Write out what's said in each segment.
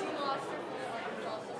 She lost her phone.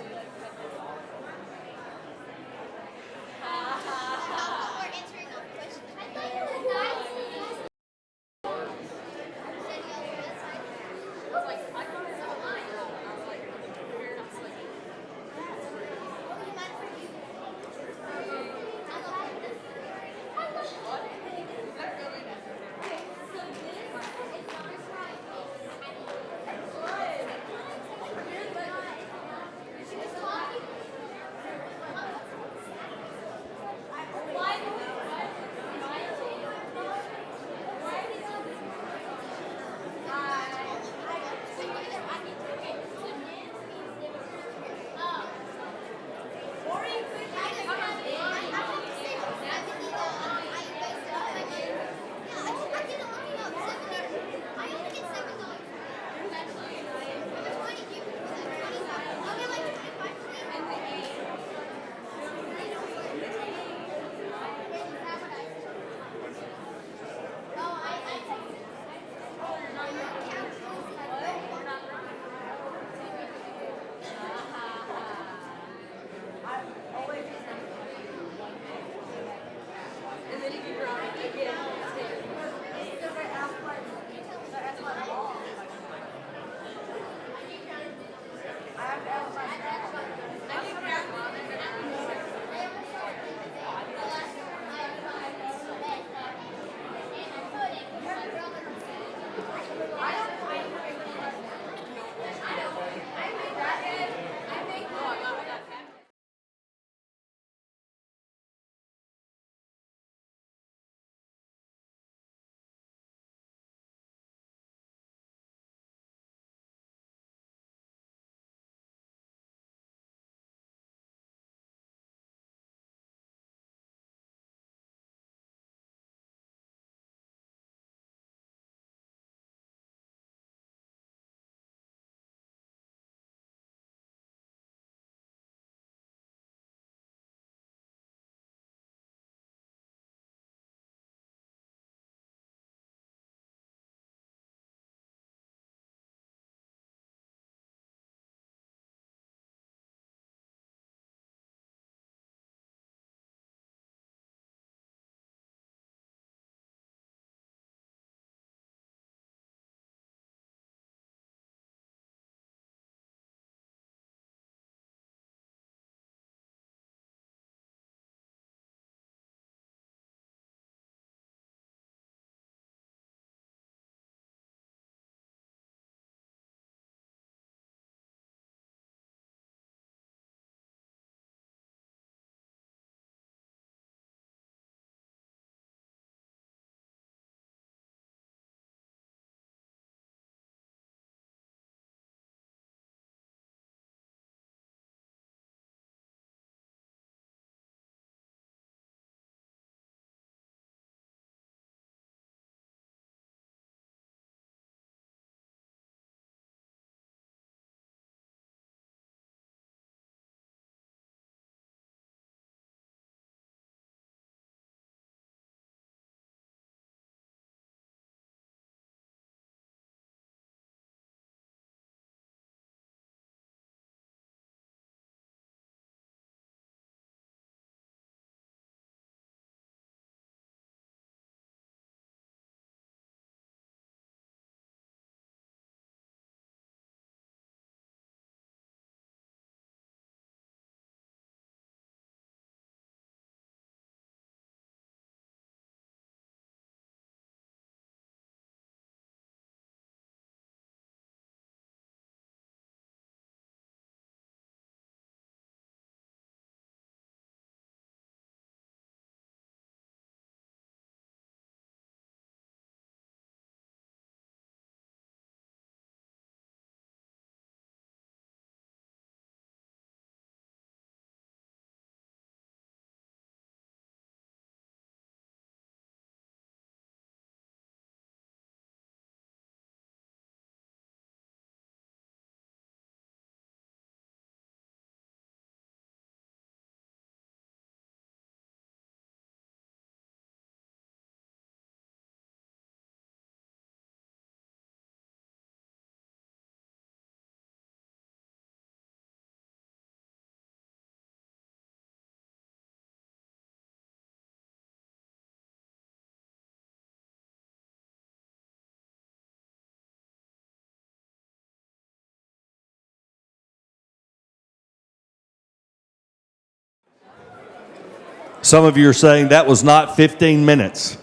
Some of you are saying that was not 15 minutes.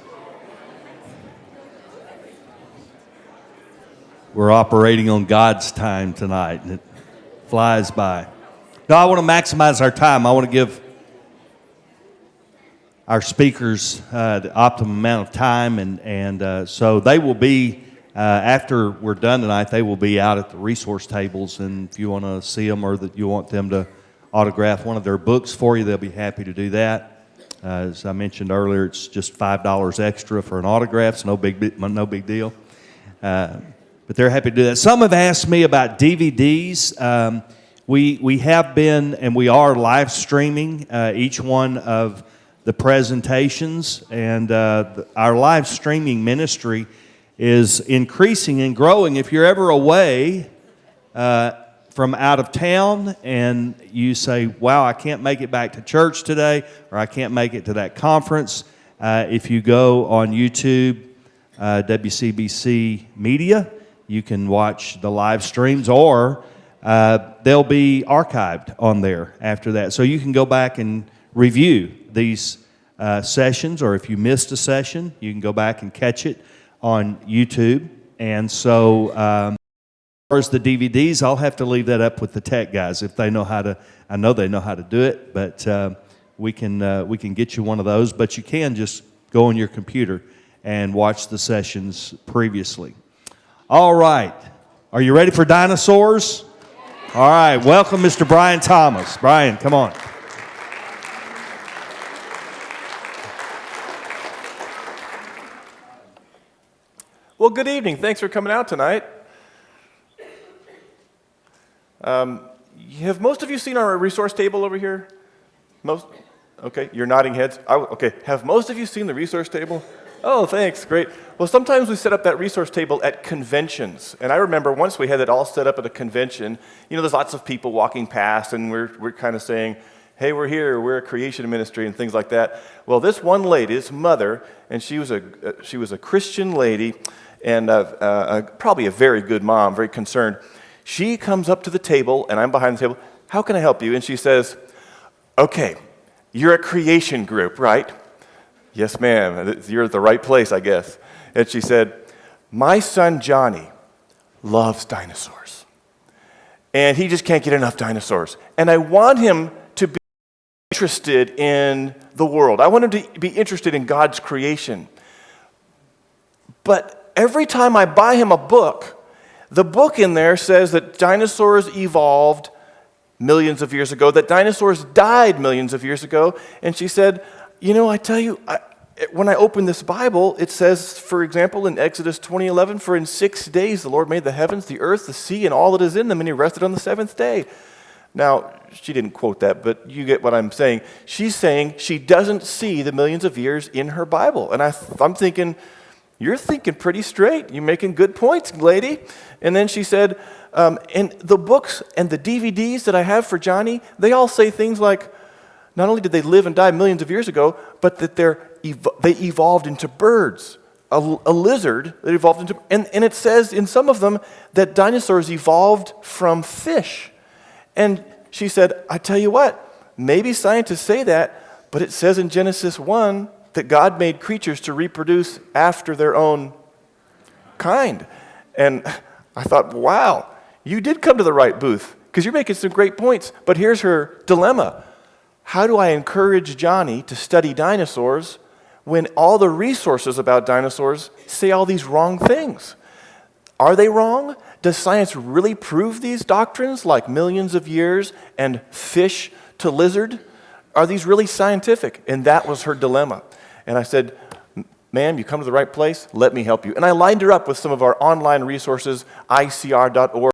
We're operating on God's time tonight, and it flies by. Now, I want to maximize our time. I want to give our speakers the optimum amount of time, and so they will be, after we're done tonight, they will be out at the resource tables, and if you want to see them or that you want them to autograph one of their books for you, they'll be happy to do that. As I mentioned earlier, it's just $5 extra for an autograph. It's no big deal. But they're happy to do that. Some have asked me about DVDs. We have been and we are live streaming each one of the presentations, and our live streaming ministry is increasing and growing. If you're ever away from out of town and you say, wow, I can't make it back to church today, or I can't make it to that conference, if you go on YouTube, WCBC Media, you can watch the live streams, or they'll be archived on there after that. So you can go back and review these sessions, or if you missed a session, you can go back and catch it on YouTube. And so as far as the DVDs, I'll have to leave that up with the tech guys if they know how to. I know they know how to do it, but we can get you one of those. But you can just go on your computer and watch the sessions previously. All right, are you ready for dinosaurs? All right, welcome, Mr. Brian Thomas. Brian, come on. Well, good evening. Thanks for coming out tonight. Have most of you seen our resource table over here? Most? Okay, you're nodding heads. Okay, have most of you seen the resource table? Oh, thanks, great. Well, sometimes we set up that resource table at conventions. And I remember once we had it all set up at a convention, there's lots of people walking past, and we're kind of saying, hey, we're here, we're a creation ministry, and things like that. Well, this one lady, this mother, and she was a Christian lady, and probably a very good mom, very concerned. She comes up to the table, and I'm behind the table. How can I help you? And she says, okay, you're a creation group, right? Yes, ma'am. You're at the right place, I guess. And she said, my son Johnny loves dinosaurs. And he just can't get enough dinosaurs. And I want him to be interested in the world. I want him to be interested in God's creation. But every time I buy him a book, the book in there says that dinosaurs evolved millions of years ago, that dinosaurs died millions of years ago. And she said, I tell you, when I open this Bible, it says, for example, in Exodus 20:11, for in 6 days the Lord made the heavens, the earth, the sea, and all that is in them, and he rested on the seventh day. Now, she didn't quote that, but you get what I'm saying. She's saying she doesn't see the millions of years in her Bible. And I'm thinking, you're thinking pretty straight. You're making good points, lady. And then she said, and the books and the DVDs that I have for Johnny, they all say things like, not only did they live and die millions of years ago, but that they evolved into birds. A lizard that evolved into, and it says in some of them that dinosaurs evolved from fish. And she said, I tell you what, maybe scientists say that, but it says in Genesis 1 that God made creatures to reproduce after their own kind. And I thought, wow, you did come to the right booth, because you're making some great points. But here's her dilemma. How do I encourage Johnny to study dinosaurs when all the resources about dinosaurs say all these wrong things? Are they wrong? Does science really prove these doctrines, like millions of years and fish to lizard? Are these really scientific? And that was her dilemma. And I said, ma'am, you come to the right place. Let me help you. And I lined her up with some of our online resources, icr.org,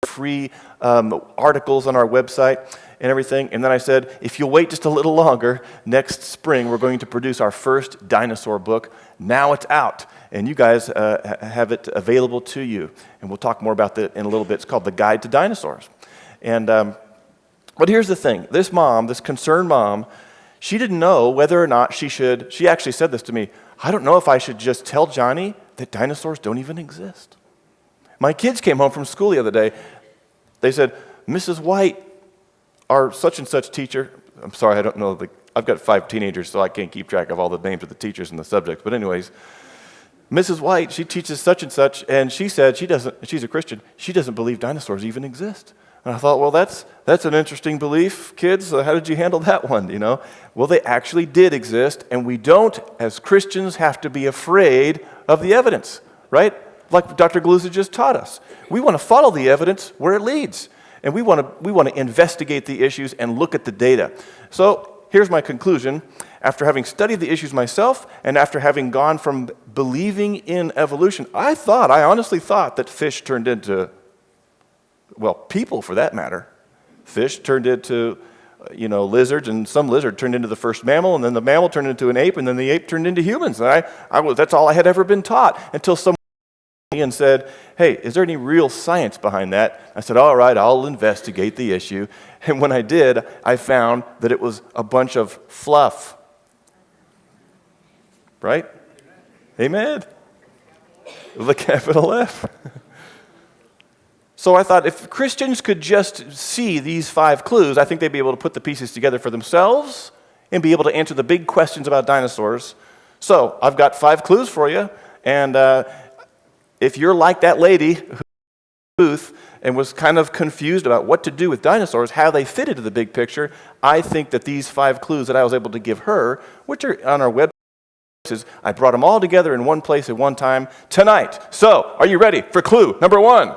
free articles on our website and everything. And then I said, if you'll wait just a little longer, next spring we're going to produce our first dinosaur book. Now it's out, and you guys have it available to you. And we'll talk more about that in a little bit. It's called The Guide to Dinosaurs. And but here's the thing. This mom, this concerned mom, she didn't know whether or not she actually said this to me, I don't know if I should just tell Johnny that dinosaurs don't even exist. My kids came home from school the other day. They said, Mrs. White, our such and such teacher, I'm sorry, I don't know I've got 5 teenagers, so I can't keep track of all the names of the teachers and the subjects. But anyways, Mrs. White, she teaches such and such, and she said she's a Christian, she doesn't believe dinosaurs even exist. And I thought, well, that's an interesting belief, kids. How did you handle that one, Well, they actually did exist, and we don't, as Christians, have to be afraid of the evidence, right? Like Dr. Galuza just taught us. We want to follow the evidence where it leads, and we want to investigate the issues and look at the data. So here's my conclusion. After having studied the issues myself, and after having gone from believing in evolution, I honestly thought that fish turned into, well, people for that matter. Fish turned into, lizards, and some lizard turned into the first mammal, and then the mammal turned into an ape, and then the ape turned into humans. And that's all I had ever been taught until someone came to me and said, hey, is there any real science behind that? I said, all right, I'll investigate the issue. And when I did, I found that it was a bunch of fluff. Right? Amen. With a capital F. So I thought if Christians could just see these 5 clues, I think they'd be able to put the pieces together for themselves and be able to answer the big questions about dinosaurs. So I've got 5 clues for you, and if you're like that lady who was in the booth and was kind of confused about what to do with dinosaurs, how they fit into the big picture, I think that these 5 clues that I was able to give her, which are on our website, I brought them all together in one place at one time tonight. So, are you ready for clue number 1?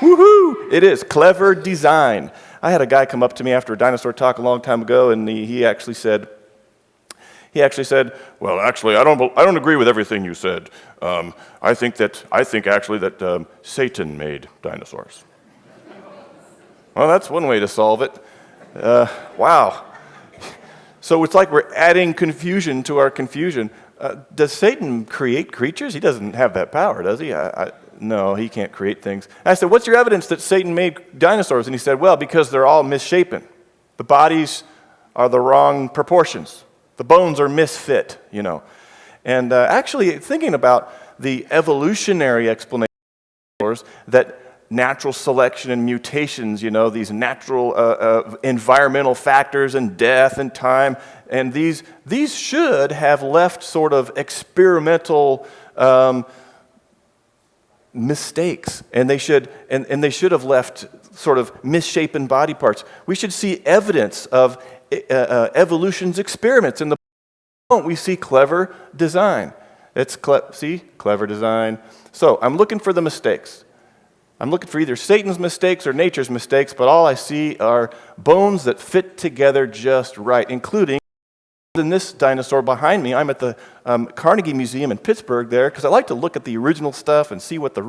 Woohoo! It is clever design. I had a guy come up to me after a dinosaur talk a long time ago, and he actually said, well, actually, I don't agree with everything you said. I think actually that Satan made dinosaurs. Well, that's one way to solve it. Wow. So it's like we're adding confusion to our confusion. Does Satan create creatures? He doesn't have that power, does he? No, he can't create things. I said, what's your evidence that Satan made dinosaurs? And he said, well, because they're all misshapen. The bodies are the wrong proportions. The bones are misfit, And actually, thinking about the evolutionary explanation of dinosaurs, that natural selection and mutations, these natural environmental factors and death and time, and these should have left sort of experimental mistakes, and they should have left sort of misshapen body parts. We should see evidence of evolution's experiments. In the Bible, we see clever design. Clever design. So I'm looking for the mistakes. I'm looking for either Satan's mistakes or nature's mistakes, but all I see are bones that fit together just right, including in this dinosaur behind me. I'm at the Carnegie Museum in Pittsburgh there because I like to look at the original stuff and see what the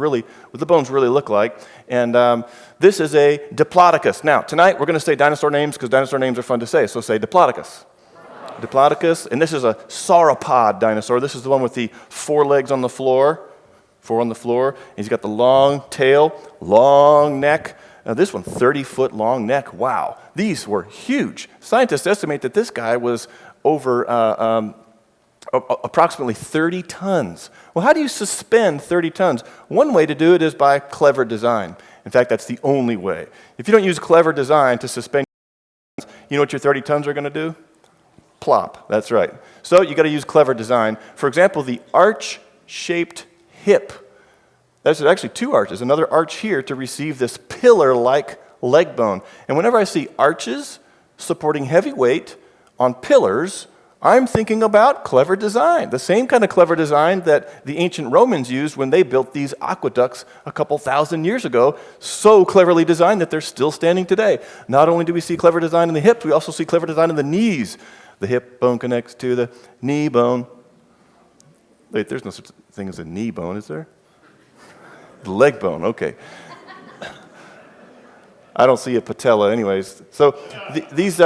bones really look like. And this is a Diplodocus. Now, tonight we're going to say dinosaur names because dinosaur names are fun to say, so say Diplodocus. Diplodocus, and this is a sauropod dinosaur. This is the one with the 4 legs on the floor. 4 on the floor. He's got the long tail, long neck. This one, 30-foot long neck. Wow. These were huge. Scientists estimate that this guy was over approximately 30 tons. Well, how do you suspend 30 tons? One way to do it is by clever design. In fact, that's the only way. If you don't use clever design to suspend, you know what your 30 tons are going to do? Plop. That's right. So you got to use clever design. For example, the arch-shaped hip. There's actually 2 arches, another arch here to receive this pillar-like leg bone. And whenever I see arches supporting heavy weight on pillars, I'm thinking about clever design, the same kind of clever design that the ancient Romans used when they built these aqueducts a couple thousand years ago, so cleverly designed that they're still standing today. Not only do we see clever design in the hips, we also see clever design in the knees. The hip bone connects to the knee bone. Wait, there's no such thing as a knee bone, is there? The leg bone, okay. I don't see a patella anyways. So these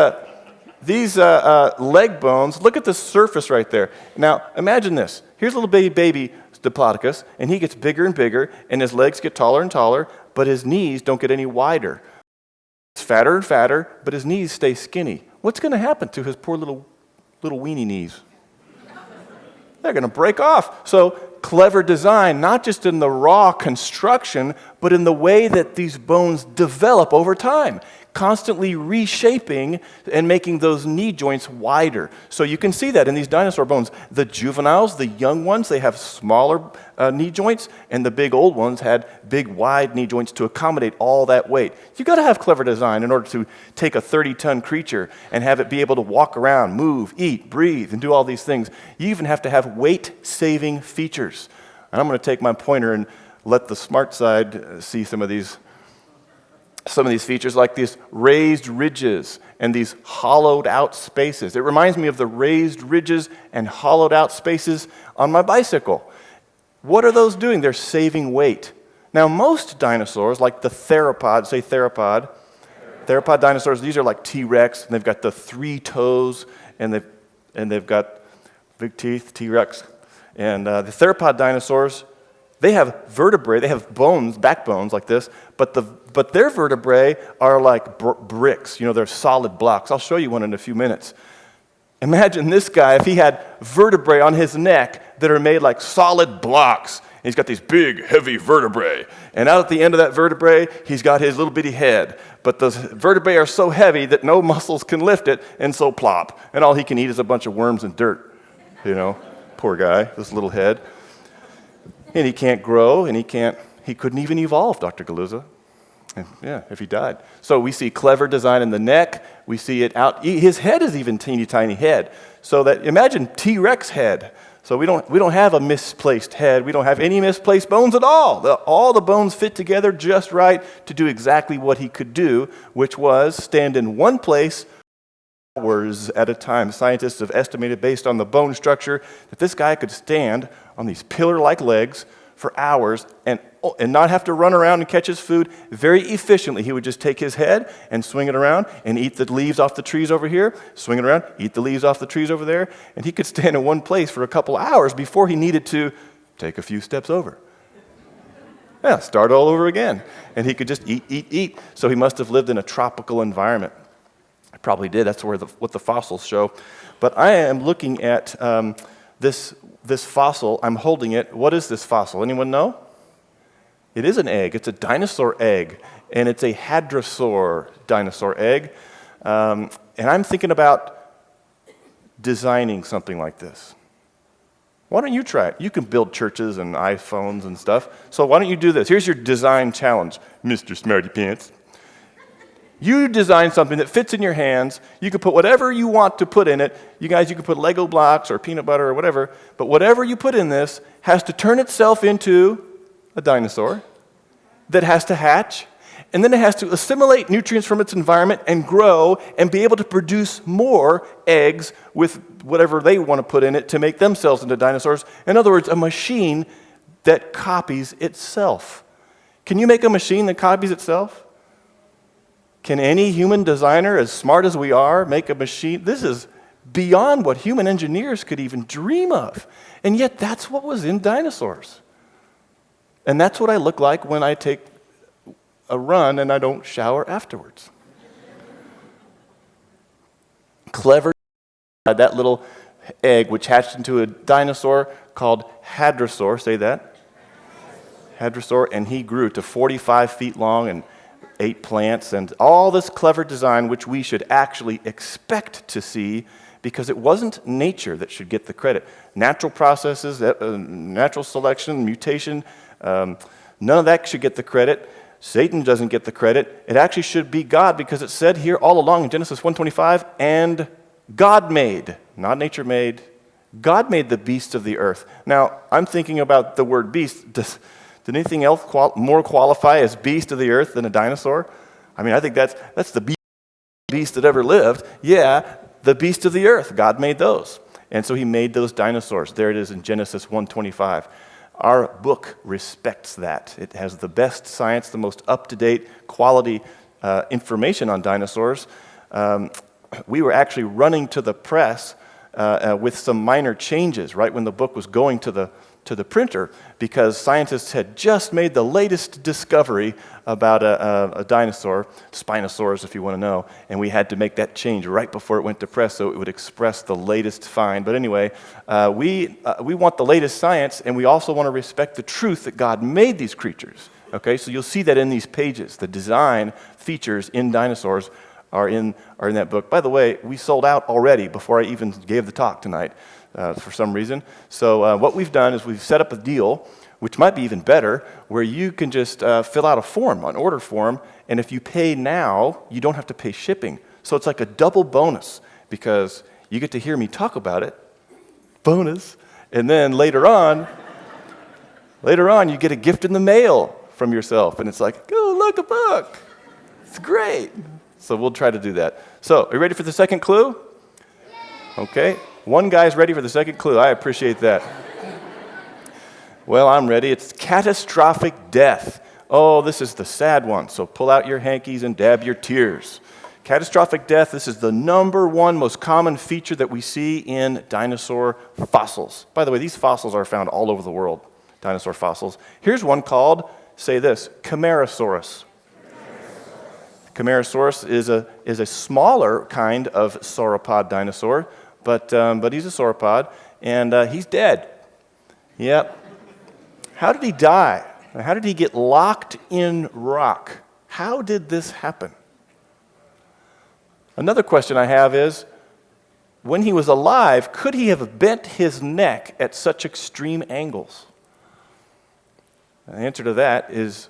leg bones, look at the surface right there. Now, imagine this. Here's a little baby Diplodocus, and he gets bigger and bigger, and his legs get taller and taller, but his knees don't get any wider. He's fatter and fatter, but his knees stay skinny. What's going to happen to his poor little weenie knees? They're going to break off. So clever design, not just in the raw construction, but in the way that these bones develop over time, constantly reshaping and making those knee joints wider. So you can see that in these dinosaur bones. The juveniles, the young ones, they have smaller knee joints, and the big old ones had big wide knee joints to accommodate all that weight. You've got to have clever design in order to take a 30-ton creature and have it be able to walk around, move, eat, breathe, and do all these things. You even have to have weight-saving features. And I'm going to take my pointer and let the smart side see some of these features, like these raised ridges and these hollowed out spaces. It reminds me of the raised ridges and hollowed out spaces on my bicycle. What are those doing? They're saving weight. Now, most dinosaurs, like the theropod, say theropod dinosaurs, these are like T-Rex, and they've got the 3 toes, and they've got big teeth, T-Rex. And the theropod dinosaurs, they have vertebrae, they have bones, backbones like this, but their vertebrae are like bricks. You know, they're solid blocks. I'll show you one in a few minutes. Imagine this guy, if he had vertebrae on his neck that are made like solid blocks. He's got these big, heavy vertebrae. And out at the end of that vertebrae, he's got his little bitty head. But those vertebrae are so heavy that no muscles can lift it, and so plop. And all he can eat is a bunch of worms and dirt. You know, poor guy, this little head. And he can't grow, and he couldn't even evolve, Dr. Galuzza. Yeah, if he died. So we see clever design in the neck. We see it out. His head is even teeny tiny head. So that, imagine T-Rex head. So we don't have a misplaced head. We don't have any misplaced bones at all. All the bones fit together just right to do exactly what he could do, which was stand in one place hours at a time. Scientists have estimated, based on the bone structure, that this guy could stand on these pillar-like legs for hours and not have to run around and catch his food very efficiently. He would just take his head and swing it around and eat the leaves off the trees over here, swing it around, eat the leaves off the trees over there, and he could stand in one place for a couple hours before he needed to take a few steps over. Yeah, start all over again. And he could just eat. So he must have lived in a tropical environment. I probably did. That's what the fossils show. But I am looking at this fossil. I'm holding it. What is this fossil? Anyone know? It is an egg. It's a dinosaur egg, and it's a hadrosaur dinosaur egg. And I'm thinking about designing something like this. Why don't you try it? You can build churches and iPhones and stuff. So why don't you do this? Here's your design challenge, Mr. Smarty Pants. You design something that fits in your hands. You can put whatever you want to put in it. You guys, you can put Lego blocks or peanut butter or whatever. But whatever you put in this has to turn itself into a dinosaur that has to hatch, and then it has to assimilate nutrients from its environment and grow and be able to produce more eggs with whatever they want to put in it to make themselves into dinosaurs. In other words, a machine that copies itself. Can you make a machine that copies itself? Can any human designer, as smart as we are, make a machine? This is beyond what human engineers could even dream of. And yet that's what was in dinosaurs. And that's what I look like when I take a run and I don't shower afterwards. Clever, that little egg which hatched into a dinosaur called hadrosaur, say that? Hadrosaur, and he grew to 45 feet long and ate plants, and all this clever design which we should actually expect to see, because it wasn't nature that should get the credit. Natural processes, natural selection, mutation, none of that should get the credit. Satan doesn't get the credit. It actually should be God, because it said here all along in Genesis 1:25, and God made, not nature made, God made the beasts of the earth. Now, I'm thinking about the word beast. Did anything else more qualify as beast of the earth than a dinosaur? I mean, I think that's the beast that ever lived. Yeah, the beast of the earth. God made those. And so he made those dinosaurs. There it is in Genesis 1:25. Our book respects that. It has the best science, the most up-to-date quality information on dinosaurs. We were actually running to the press with some minor changes right when the book was going to the printer, because scientists had just made the latest discovery about a dinosaur, Spinosaurus if you want to know, and we had to make that change right before it went to press so it would express the latest find. But anyway, we want the latest science, and we also want to respect the truth that God made these creatures. Okay, so you'll see that in these pages. The design features in dinosaurs are in that book. By the way, we sold out already before I even gave the talk tonight for some reason. So what we've done is we've set up a deal, which might be even better, where you can just fill out a form, an order form, and if you pay now, you don't have to pay shipping. So it's like a double bonus because you get to hear me talk about it. Bonus. And then later on, you get a gift in the mail from yourself, and it's like, oh, look, a book. It's great. So we'll try to do that. So, are you ready for the second clue? Okay. One guy's ready for the second clue. I appreciate that. Well, I'm ready. It's catastrophic death. Oh, this is the sad one. So pull out your hankies and dab your tears. Catastrophic death, this is the number one most common feature that we see in dinosaur fossils. By the way, these fossils are found all over the world, dinosaur fossils. Here's one called, say this, Camarasaurus. Camarasaurus is a smaller kind of sauropod dinosaur, but he's a sauropod, and he's dead. Yep. How did he die? How did he get locked in rock? How did this happen? Another question I have is, when he was alive, could he have bent his neck at such extreme angles? The answer to that is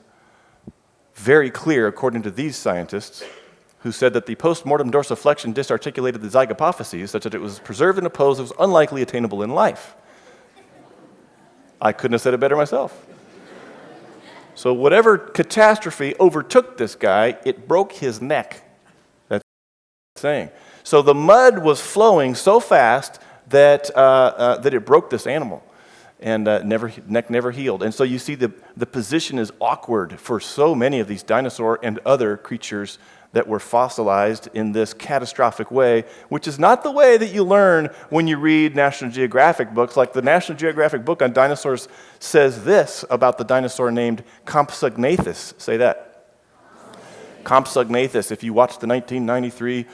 very clear according to these scientists, who said that the post-mortem dorsiflexion disarticulated the zygapophyses such that it was preserved in a pose that was unlikely attainable in life. I couldn't have said it better myself. So whatever catastrophe overtook this guy, it broke his neck. That's what I'm saying. So the mud was flowing so fast that it broke this animal, and neck never healed. And so you see the position is awkward for so many of these dinosaur and other creatures that were fossilized in this catastrophic way, which is not the way that you learn when you read National Geographic books. Like the National Geographic book on dinosaurs says this about the dinosaur named Compsognathus. Say that. Compsognathus. If you watch the 1993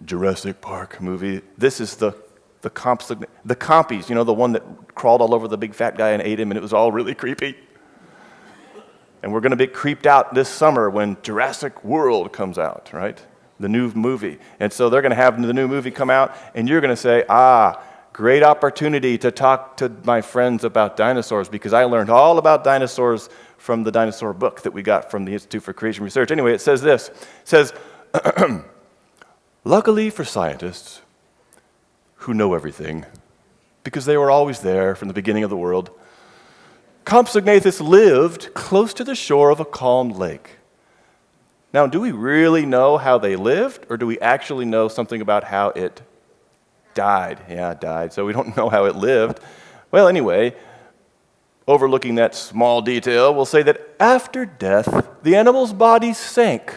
Jurassic Park movie, this is the compies, the one that crawled all over the big fat guy and ate him, and it was all really creepy. And we're going to be creeped out this summer when Jurassic World comes out, right? The new movie. And so they're going to have the new movie come out, and you're going to say, great opportunity to talk to my friends about dinosaurs, because I learned all about dinosaurs from the dinosaur book that we got from the Institute for Creation Research. Anyway, it says this. It says, luckily for scientists who know everything, because they were always there from the beginning of the world, Compsognathus lived close to the shore of a calm lake. Now, do we really know how they lived, or do we actually know something about how it died? Yeah, it died, so we don't know how it lived. Well, anyway, overlooking that small detail, we'll say that after death, the animal's body sank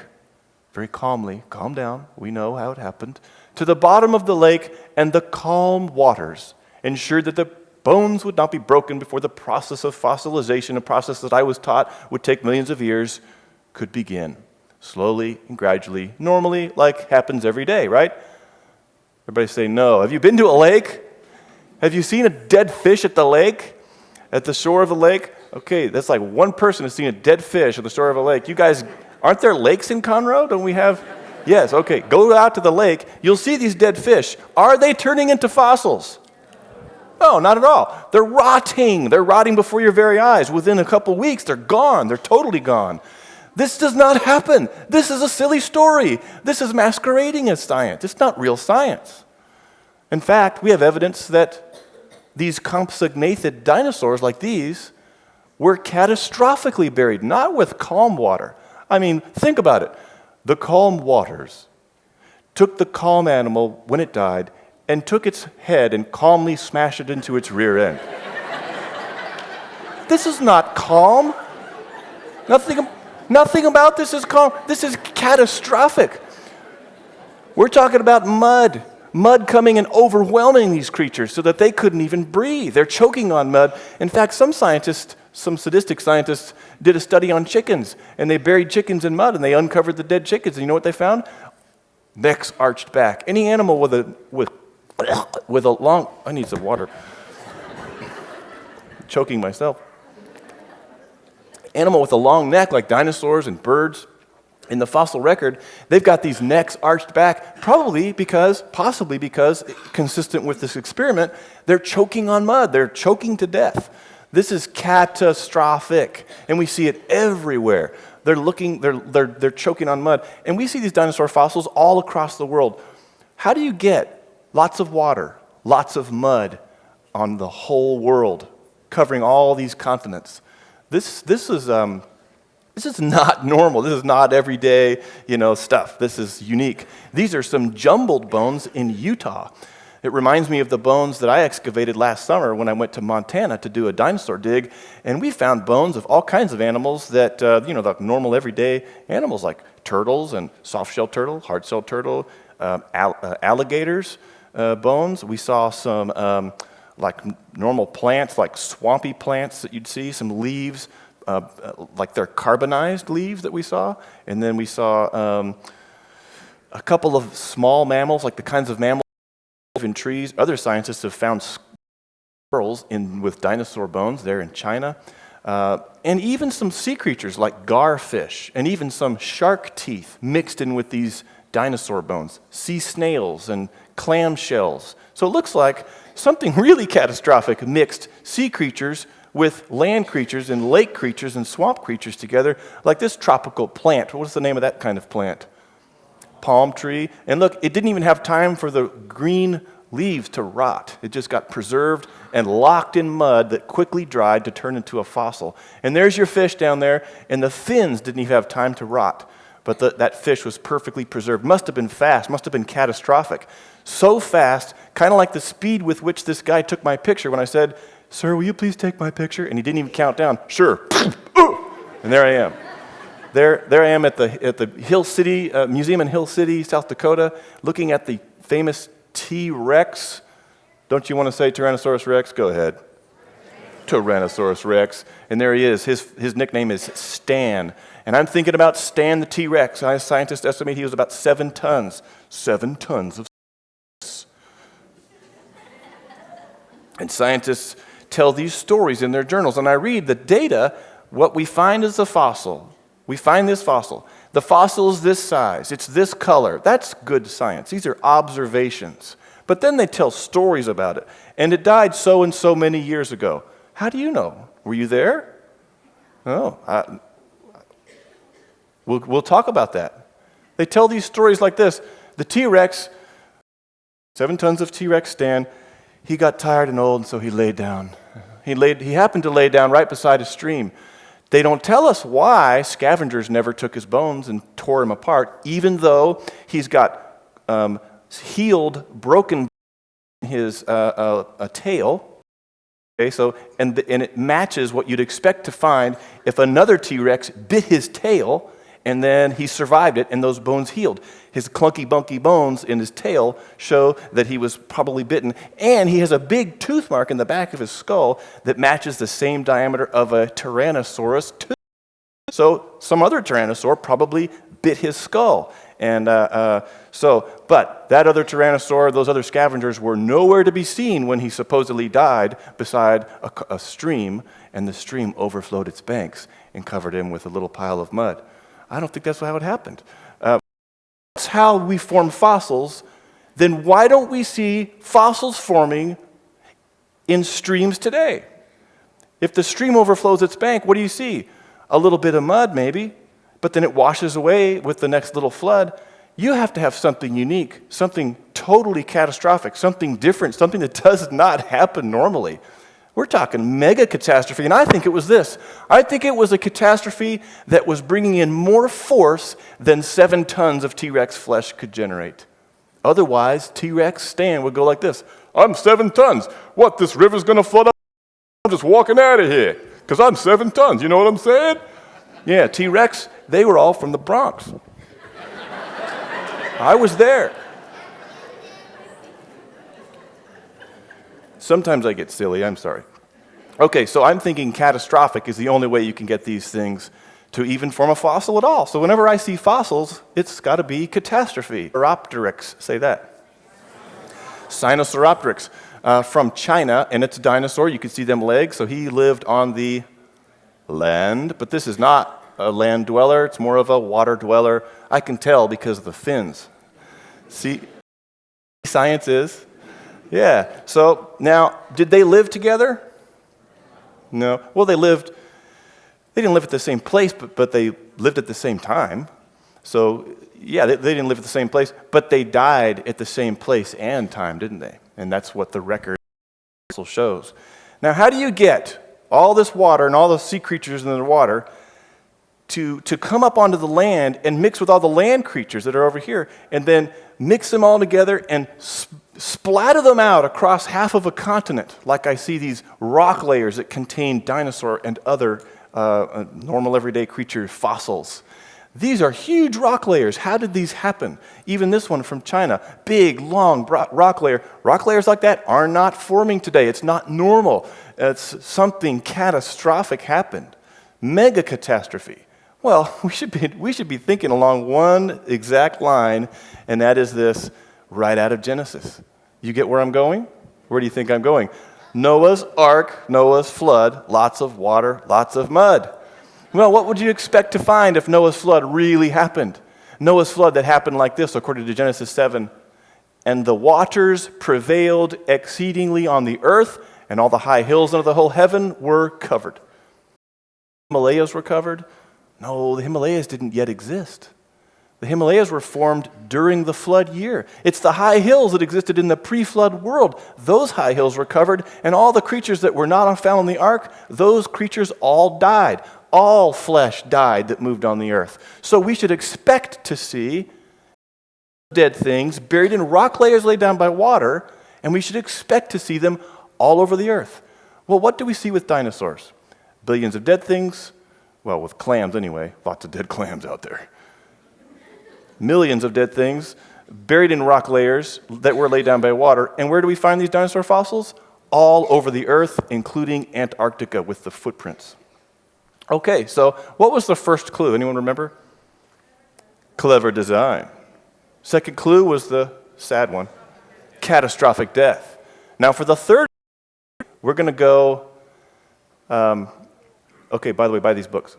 very calmly, calm down, we know how it happened, to the bottom of the lake, and the calm waters ensured that the bones would not be broken before the process of fossilization, a process that I was taught would take millions of years, could begin. Slowly and gradually, normally, like happens every day, right? Everybody say no. Have you been to a lake? Have you seen a dead fish at the lake? At the shore of the lake? Okay, that's like one person has seen a dead fish at the shore of a lake. You guys, aren't there lakes in Conroe? Don't we have? Yes, okay. Go out to the lake. You'll see these dead fish. Are they turning into fossils? No, not at all. They're rotting. They're rotting before your very eyes. Within a couple weeks, they're gone. They're totally gone. This does not happen. This is a silly story. This is masquerading as science. It's not real science. In fact, we have evidence that these compsognathid dinosaurs like these were catastrophically buried, not with calm water. I mean, think about it. The calm waters took the calm animal when it died and took its head and calmly smashed it into its rear end. This is not calm. Nothing about this is calm. This is catastrophic. We're talking about mud. Mud coming and overwhelming these creatures so that they couldn't even breathe. They're choking on mud. In fact, some sadistic scientists did a study on chickens, and they buried chickens in mud, and they uncovered the dead chickens. And you know what they found? Necks arched back. Any animal with a long, I need some water. Choking myself. animal with a long neck like dinosaurs and birds. In the fossil record, they've got these necks arched back, possibly because, consistent with this experiment, they're choking on mud. They're choking to death. This is catastrophic, and we see it everywhere. They're choking on mud, and we see these dinosaur fossils all across the world. How do you get lots of water, lots of mud on the whole world, covering all these continents? This is not normal. This is not everyday, stuff. This is unique. These are some jumbled bones in Utah. It reminds me of the bones that I excavated last summer when I went to Montana to do a dinosaur dig, and we found bones of all kinds of animals that, the normal everyday animals like turtles and soft-shelled turtle, hard-shelled turtle, alligators bones. We saw some like normal plants, like swampy plants that you'd see, some leaves, like they're carbonized leaves that we saw. And then we saw a couple of small mammals, like the kinds of mammals in trees. Other scientists have found squirrels with dinosaur bones there in China. And even some sea creatures like garfish, and even some shark teeth mixed in with these dinosaur bones, sea snails and clam shells. So it looks like something really catastrophic mixed sea creatures with land creatures and lake creatures and swamp creatures together, like this tropical plant. What is the name of that kind of plant? Palm tree. And look, it didn't even have time for the green leaves to rot. It just got preserved and locked in mud that quickly dried to turn into a fossil. And there's your fish down there, and the fins didn't even have time to rot. But that fish was perfectly preserved. Must have been fast, must have been catastrophic. So fast, kind of like the speed with which this guy took my picture when I said, "Sir, will you please take my picture?" And he didn't even count down. Sure. And there I am. There I am at the Hill City Museum in Hill City, South Dakota, looking at the famous T-Rex. Don't you want to say Tyrannosaurus Rex? Go ahead. Tyrannosaurus Rex. And there he is. His nickname is Stan. And I'm thinking about Stan the T-Rex. And scientists estimate he was about 7 tons. 7 tons of. And scientists tell these stories in their journals. And I read the data. What we find is a fossil. We find this fossil. The fossil is this size. It's this color. That's good science. These are observations. But then they tell stories about it. And it died so and so many years ago. How do you know? Were you there? No. We'll talk about that. They tell these stories like this. The T-Rex, 7 tons of T-Rex Stan, he got tired and old, and so he laid down. He happened to lay down right beside a stream. They don't tell us why scavengers never took his bones and tore him apart, even though he's got healed, broken his a tail. Okay, so and it matches what you'd expect to find if another T-Rex bit his tail and then he survived it and those bones healed. His clunky, bunky bones in his tail show that he was probably bitten, and he has a big tooth mark in the back of his skull that matches the same diameter of a Tyrannosaurus tooth. So some other Tyrannosaur probably bit his skull. And but that other Tyrannosaur, those other scavengers were nowhere to be seen when he supposedly died beside a stream, and the stream overflowed its banks and covered him with a little pile of mud. I don't think that's how it happened. That's how we form fossils. Then why don't we see fossils forming in streams today? If the stream overflows its bank, what do you see? A little bit of mud maybe, but then it washes away with the next little flood. You have to have something unique, something totally catastrophic, something different, something that does not happen normally. We're talking mega catastrophe, and I think it was this. I think it was a catastrophe that was bringing in more force than 7 tons of T-Rex flesh could generate. Otherwise, T-Rex Stan would go like this. "I'm 7 tons. What, this river's going to flood up? I'm just walking out of here because I'm 7 tons. You know what I'm saying?" Yeah, T-Rex, they were all from the Bronx. I was there. Sometimes I get silly, I'm sorry. Okay, so I'm thinking catastrophic is the only way you can get these things to even form a fossil at all. So whenever I see fossils, it's got to be catastrophe. Sinosauropteryx, say that. Sinosauropteryx from China, and it's a dinosaur. You can see them legs. So he lived on the land, but this is not a land dweller. It's more of a water dweller. I can tell because of the fins. See, science is. Yeah. So now, did they live together? No. Well, they didn't live at the same place, but they lived at the same time. So, yeah, they didn't live at the same place, but they died at the same place and time, didn't they? And that's what the record shows. Now, how do you get all this water and all the sea creatures in the water to come up onto the land and mix with all the land creatures that are over here, and then mix them all together and splatter them out across half of a continent, like I see these rock layers that contain dinosaur and other normal everyday creature fossils? These are huge rock layers. How did these happen? Even this one from China, big, long rock layer. Rock layers like that are not forming today. It's not normal. It's something catastrophic happened. Mega catastrophe. Well, we should be thinking along one exact line, and that is this, right out of Genesis. You get where I'm going? Where do you think I'm going? Noah's ark, Noah's flood, lots of water, lots of mud. Well, what would you expect to find if Noah's flood really happened? Noah's flood that happened like this, according to Genesis 7. And the waters prevailed exceedingly on the earth, and all the high hills under the whole heaven were covered. The Himalayas were covered? No, the Himalayas didn't yet exist. The Himalayas were formed during the flood year. It's the high hills that existed in the pre-flood world. Those high hills were covered, and all the creatures that were not found in the ark, those creatures all died. All flesh died that moved on the earth. So we should expect to see dead things buried in rock layers laid down by water, and we should expect to see them all over the earth. Well, what do we see with dinosaurs? Billions of dead things. Well, with clams anyway. Lots of dead clams out there. Millions of dead things buried in rock layers that were laid down by water. And where do we find these dinosaur fossils? All over the earth, including Antarctica with the footprints. Okay, so what was the first clue? Anyone remember? Clever design. Second clue was the sad one. Catastrophic death. Now for the third, we're going to go, okay, by the way, buy these books.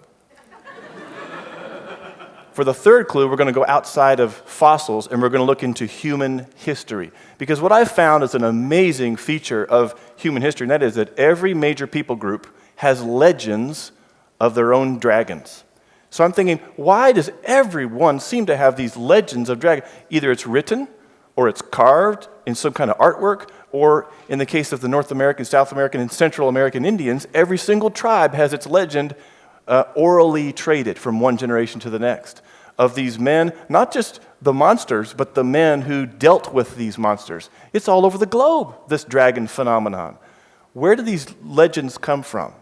For the third clue, we're going to go outside of fossils, and we're going to look into human history. Because what I've found is an amazing feature of human history, and that is that every major people group has legends of their own dragons. So I'm thinking, why does everyone seem to have these legends of dragons? Either it's written, or it's carved in some kind of artwork, or in the case of the North American, South American, and Central American Indians, every single tribe has its legend orally traded from one generation to the next of these men, not just the monsters, but the men who dealt with these monsters. It's all over the globe, this dragon phenomenon. Where do these legends come from?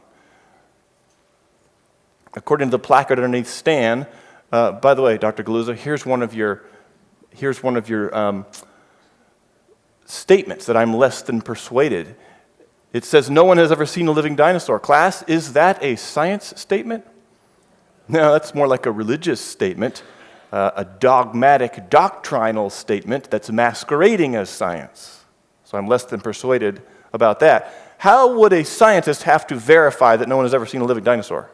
According to the placard underneath Stan, by the way, Dr. Galuza, here's one of your statements that I'm less than persuaded. It says, no one has ever seen a living dinosaur. Class, is that a science statement? No, that's more like a religious statement, a dogmatic, doctrinal statement that's masquerading as science. So I'm less than persuaded about that. How would a scientist have to verify that no one has ever seen a living dinosaur?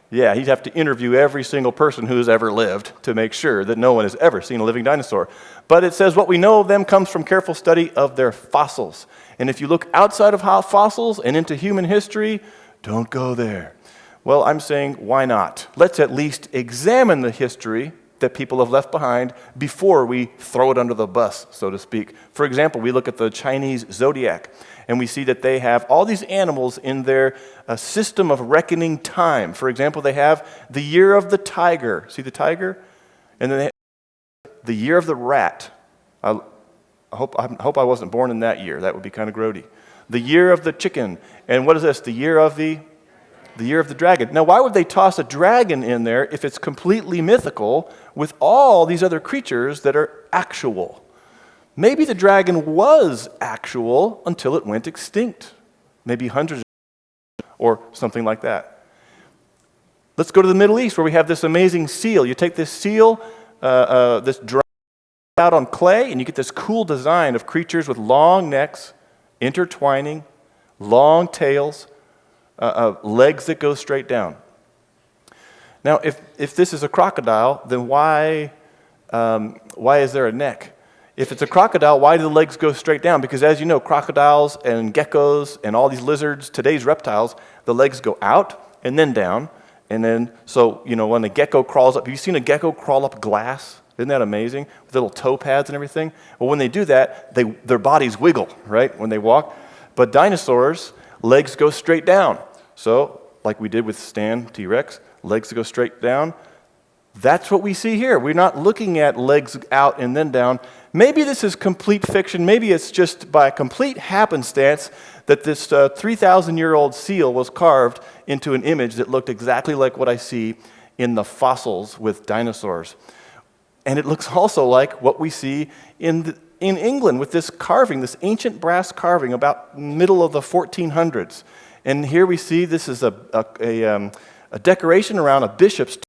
Yeah, he'd have to interview every single person who has ever lived to make sure that no one has ever seen a living dinosaur. But it says what we know of them comes from careful study of their fossils. And if you look outside of fossils and into human history, don't go there. Well, I'm saying, why not? Let's at least examine the history that people have left behind before we throw it under the bus, so to speak. For example, we look at the Chinese zodiac, and we see that they have all these animals in their system of reckoning time. For example, they have the year of the tiger. See the tiger? And then they have the year of the rat. I hope I wasn't born in that year. That would be kind of grody. The year of the chicken. And what is this? The year of the dragon. Now, why would they toss a dragon in there if it's completely mythical with all these other creatures that are actual? Maybe the dragon was actual until it went extinct. Maybe hundreds of years or something like that. Let's go to the Middle East where we have this amazing seal. You take this seal, this dragon out on clay, and you get this cool design of creatures with long necks, intertwining, long tails, legs that go straight down. Now, if this is a crocodile, then why is there a neck? If it's a crocodile, why do the legs go straight down? Because as you know, crocodiles and geckos and all these lizards, today's reptiles, the legs go out and then down. And then, so, when a gecko crawls up, have you seen a gecko crawl up glass? Isn't that amazing? With little toe pads and everything. Well, when they do that, their bodies wiggle, right, when they walk. But dinosaurs, legs go straight down. So, like we did with Stan T-Rex, legs go straight down. That's what we see here. We're not looking at legs out and then down. Maybe this is complete fiction. Maybe it's just by complete happenstance that this 3,000-year-old seal was carved into an image that looked exactly like what I see in the fossils with dinosaurs. And it looks also like what we see in England with this carving, this ancient brass carving about middle of the 1400s. And here we see this is a decoration around a bishop's tomb.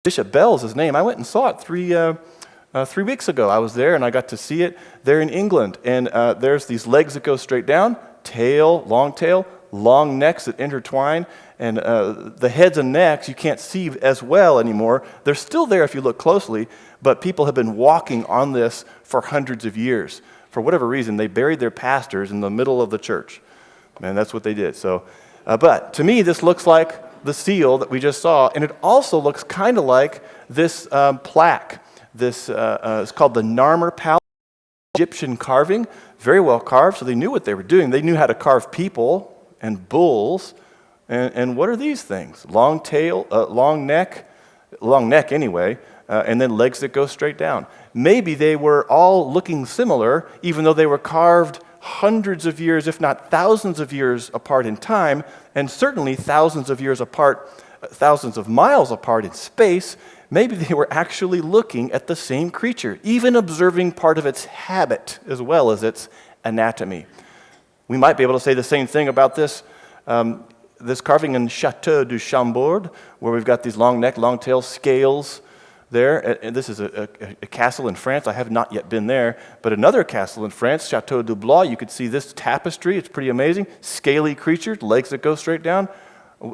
Bishop Bell's his name. I went and saw it 3 weeks ago. I was there and I got to see it there in England. And there's these legs that go straight down, tail, long necks that intertwine. And the heads and necks you can't see as well anymore. They're still there if you look closely, but people have been walking on this for hundreds of years. For whatever reason, they buried their pastors in the middle of the church. And that's what they did. So, but to me, this looks like the seal that we just saw, and it also looks kind of like this plaque. This is called the Narmer Palace, Egyptian carving, very well carved, so they knew what they were doing. They knew how to carve people and bulls, and what are these things? Long tail, long neck anyway, and then legs that go straight down. Maybe they were all looking similar, even though they were carved hundreds of years, if not thousands of years apart in time, and certainly thousands of years apart, thousands of miles apart in space. Maybe they were actually looking at the same creature, even observing part of its habit as well as its anatomy. We might be able to say the same thing about this carving in Chateau du Chambord, where we've got these long neck, long tail scales there. And this is a castle in France. I have not yet been there, but another castle in France, Chateau du Blois, you could see this tapestry. It's pretty amazing. Scaly creature, legs that go straight down.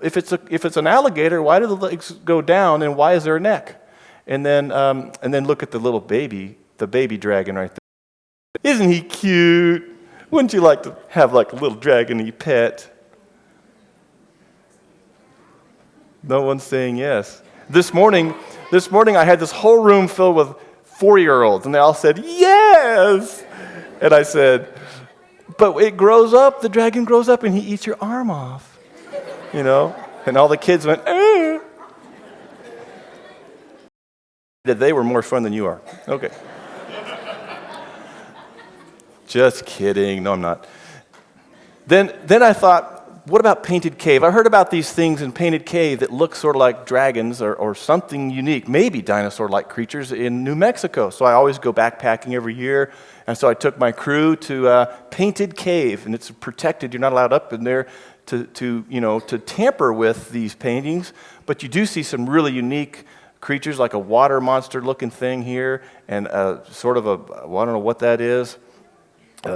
If it's an alligator, why do the legs go down, and why is there a neck? And then look at the little baby, the baby dragon right there. Isn't he cute? Wouldn't you like to have like a little dragon-y pet? No one's saying yes. This morning I had this whole room filled with 4-year-olds, and they all said, yes! And I said, but it grows up, the dragon grows up, and he eats your arm off. And all the kids went, eh. That they were more fun than you are. Okay. Just kidding. No, I'm not. Then I thought, what about Painted Cave? I heard about these things in Painted Cave that look sort of like dragons or something unique, maybe dinosaur-like creatures in New Mexico. So I always go backpacking every year, and so I took my crew to Painted Cave, and it's protected. You're not allowed up in there to tamper with these paintings, but you do see some really unique creatures like a water monster-looking thing here, and sort of I don't know what that is.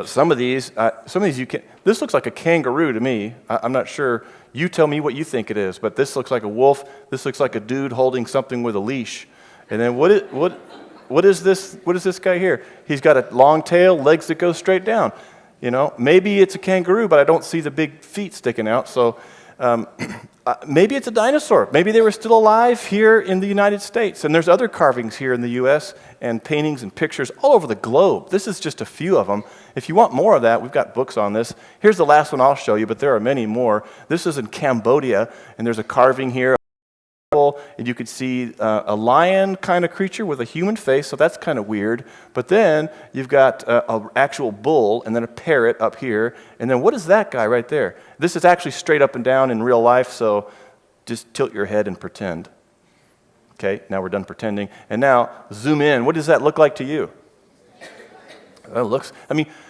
Some of these you can. This looks like a kangaroo to me. I'm not sure. You tell me what you think it is. But this looks like a wolf. This looks like a dude holding something with a leash. And then what is this? What is this guy here? He's got a long tail, legs that go straight down. Maybe it's a kangaroo, but I don't see the big feet sticking out. So maybe it's a dinosaur. Maybe they were still alive here in the United States. And there's other carvings here in the U.S. and paintings and pictures all over the globe. This is just a few of them. If you want more of that, we've got books on this. Here's the last one I'll show you, but there are many more. This is in Cambodia, and there's a carving here. And you could see a lion kind of creature with a human face, so that's kind of weird. But then you've got an actual bull and then a parrot up here. And then what is that guy right there? This is actually straight up and down in real life, so just tilt your head and pretend. Okay, now we're done pretending. And now zoom in. What does that look like to you?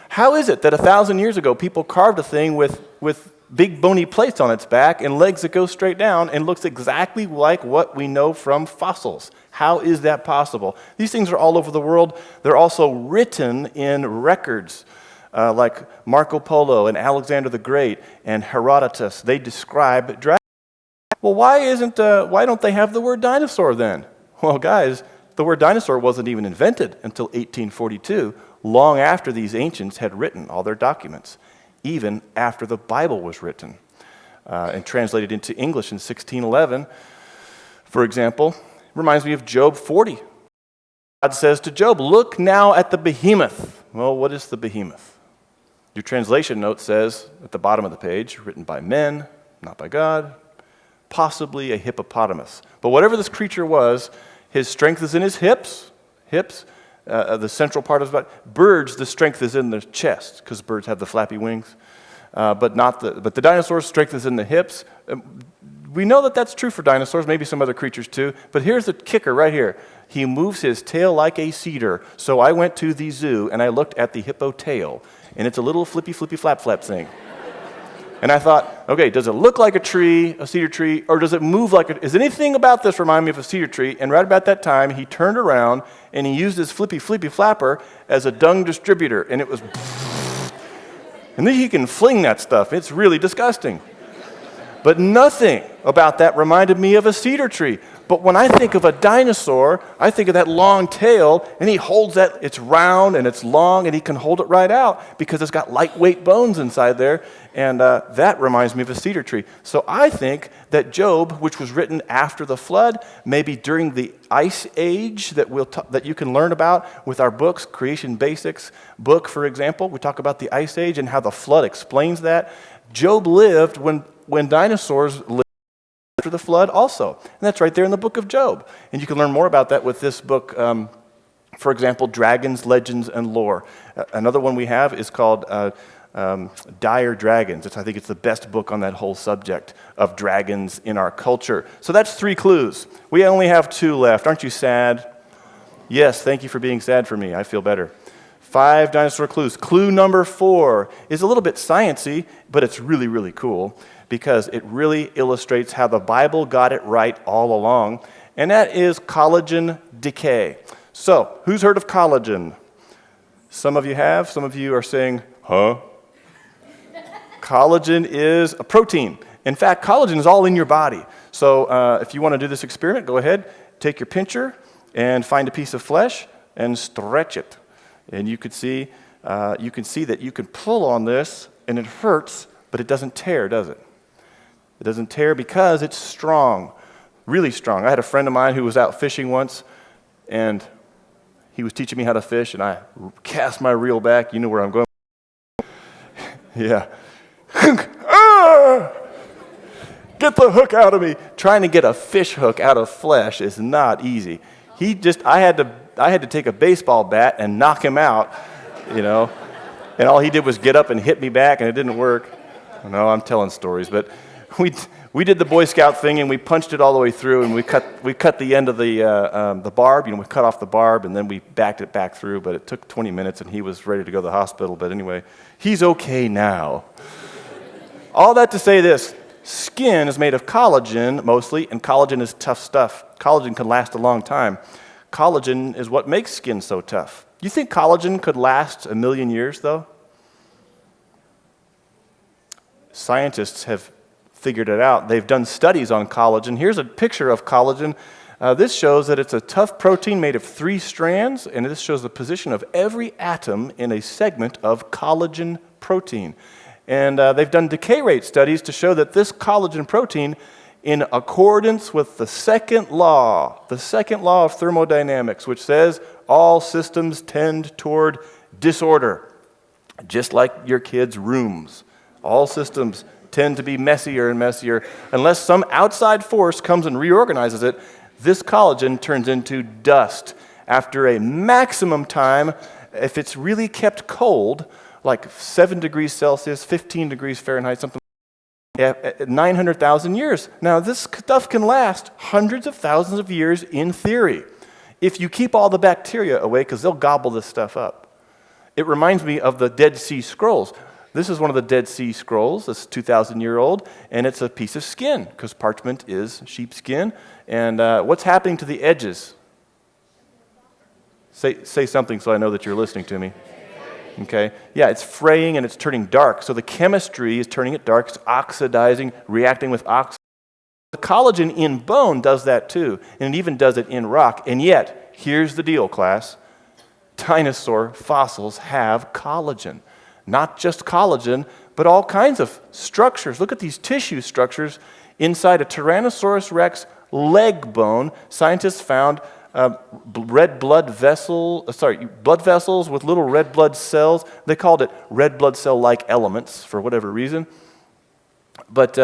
How is it that 1,000 years ago people carved a thing with big bony plates on its back and legs that go straight down and looks exactly like what we know from fossils? How is that possible? These things are all over the world. They're also written in records. like Marco Polo and Alexander the Great and Herodotus. They describe dragons. Well, why don't they have the word dinosaur then? Well, guys, the word dinosaur wasn't even invented until 1842, long after these ancients had written all their documents, even after the Bible was written and translated into English in 1611. For example, reminds me of Job 40. God says to Job, "Look now at the behemoth." Well, what is the behemoth? Your translation note says at the bottom of the page, written by men, not by God, possibly a hippopotamus. But whatever this creature was, his strength is in his hips, the central part of his body. Birds, the strength is in the chest, because birds have the flappy wings. But the dinosaur's strength is in the hips. We know that that's true for dinosaurs, maybe some other creatures too. But here's the kicker right here. He moves his tail like a cedar. So I went to the zoo and I looked at the hippo tail, and it's a little flippy flap thing. And I thought, okay, does it look like a tree, a cedar tree, or does it move like a... Is anything about this remind me of a cedar tree? And right about that time, he turned around and he used his flippy flapper as a dung distributor, and it was... And then he can fling that stuff. It's really disgusting. But nothing about that reminded me of a cedar tree. But when I think of a dinosaur, I think of that long tail, and he holds that, it's round and it's long, and he can hold it right out because it's got lightweight bones inside there, and that reminds me of a cedar tree. So I think that Job, which was written after the flood, maybe during the Ice Age that you can learn about with our books, Creation Basics book, for example, we talk about the Ice Age and how the flood explains that. Job lived when dinosaurs lived after the flood also. And that's right there in the book of Job. And you can learn more about that with this book, for example, Dragons, Legends, and Lore. Another one we have is called Dire Dragons. I think it's the best book on that whole subject of dragons in our culture. So that's 3 clues. We only have 2 left. Aren't you sad? Yes, thank you for being sad for me. I feel better. 5 dinosaur clues. Clue number 4 is a little bit sciencey, but it's really, really cool because it really illustrates how the Bible got it right all along, and that is collagen decay. So, who's heard of collagen? Some of you have. Some of you are saying, huh? Collagen is a protein. In fact, collagen is all in your body. So if you want to do this experiment, go ahead, take your pincher and find a piece of flesh and stretch it. And you can see that you can pull on this, and it hurts, but it doesn't tear, does it? It doesn't tear because it's strong, really strong. I had a friend of mine who was out fishing once, and he was teaching me how to fish, and I cast my reel back. You know where I'm going. Yeah. Get the hook out of me. Trying to get a fish hook out of flesh is not easy. I had to take a baseball bat and knock him out, and all he did was get up and hit me back, and it didn't work. No, I'm telling stories, but we did the Boy Scout thing, and we punched it all the way through, and we cut the end of the barb. We cut off the barb, and then we backed it back through. But it took 20 minutes, and he was ready to go to the hospital. But anyway, he's okay now. All that to say this: skin is made of collagen mostly, and collagen is tough stuff. Collagen can last a long time. Collagen is what makes skin so tough. You think collagen could last 1,000,000 years, though? Scientists have figured it out. They've done studies on collagen. Here's a picture of collagen. This shows that it's a tough protein made of 3 strands, and this shows the position of every atom in a segment of collagen protein. And they've done decay rate studies to show that this collagen protein, in accordance with the second law of thermodynamics, which says all systems tend toward disorder, just like your kids' rooms. All systems tend to be messier and messier. Unless some outside force comes and reorganizes it, this collagen turns into dust. After a maximum time, if it's really kept cold, like 7 degrees Celsius, 15 degrees Fahrenheit, something like that, 900,000 years. Now, this stuff can last hundreds of thousands of years in theory, if you keep all the bacteria away, because they'll gobble this stuff up. It reminds me of the Dead Sea Scrolls. This is one of the Dead Sea Scrolls. It's 2,000-year-old, and it's a piece of skin, because parchment is sheepskin. And what's happening to the edges? Say something so I know that you're listening to me. Okay? Yeah, it's fraying and it's turning dark. So the chemistry is turning it dark. It's oxidizing, reacting with oxygen. The collagen in bone does that too, and it even does it in rock. And yet, here's the deal, class. Dinosaur fossils have collagen. Not just collagen, but all kinds of structures. Look at these tissue structures inside a Tyrannosaurus rex leg bone. Scientists found blood vessels with little red blood cells. They called it red blood cell-like elements for whatever reason. But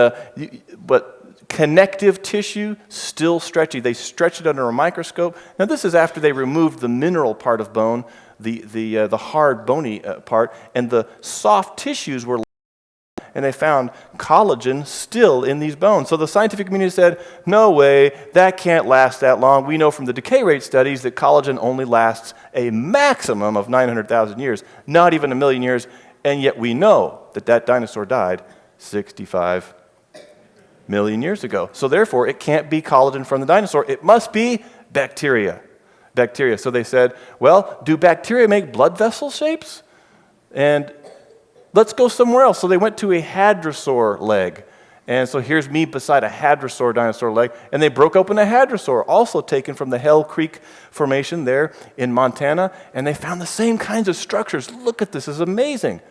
connective tissue, still stretchy. They stretched it under a microscope. Now this is after they removed the mineral part of bone, the hard bony part, and the soft tissues were, and they found collagen still in these bones. So the scientific community said, no way, that can't last that long. We know from the decay rate studies that collagen only lasts a maximum of 900,000 years, not even 1,000,000 years, and yet we know that that dinosaur died 65 million years ago. So therefore, it can't be collagen from the dinosaur. It must be bacteria. Bacteria. So they said, well, do bacteria make blood vessel shapes? And let's go somewhere else. So they went to a hadrosaur leg. And so here's me beside a hadrosaur dinosaur leg. And they broke open a hadrosaur, also taken from the Hell Creek Formation there in Montana. And they found the same kinds of structures. Look at this. This is amazing.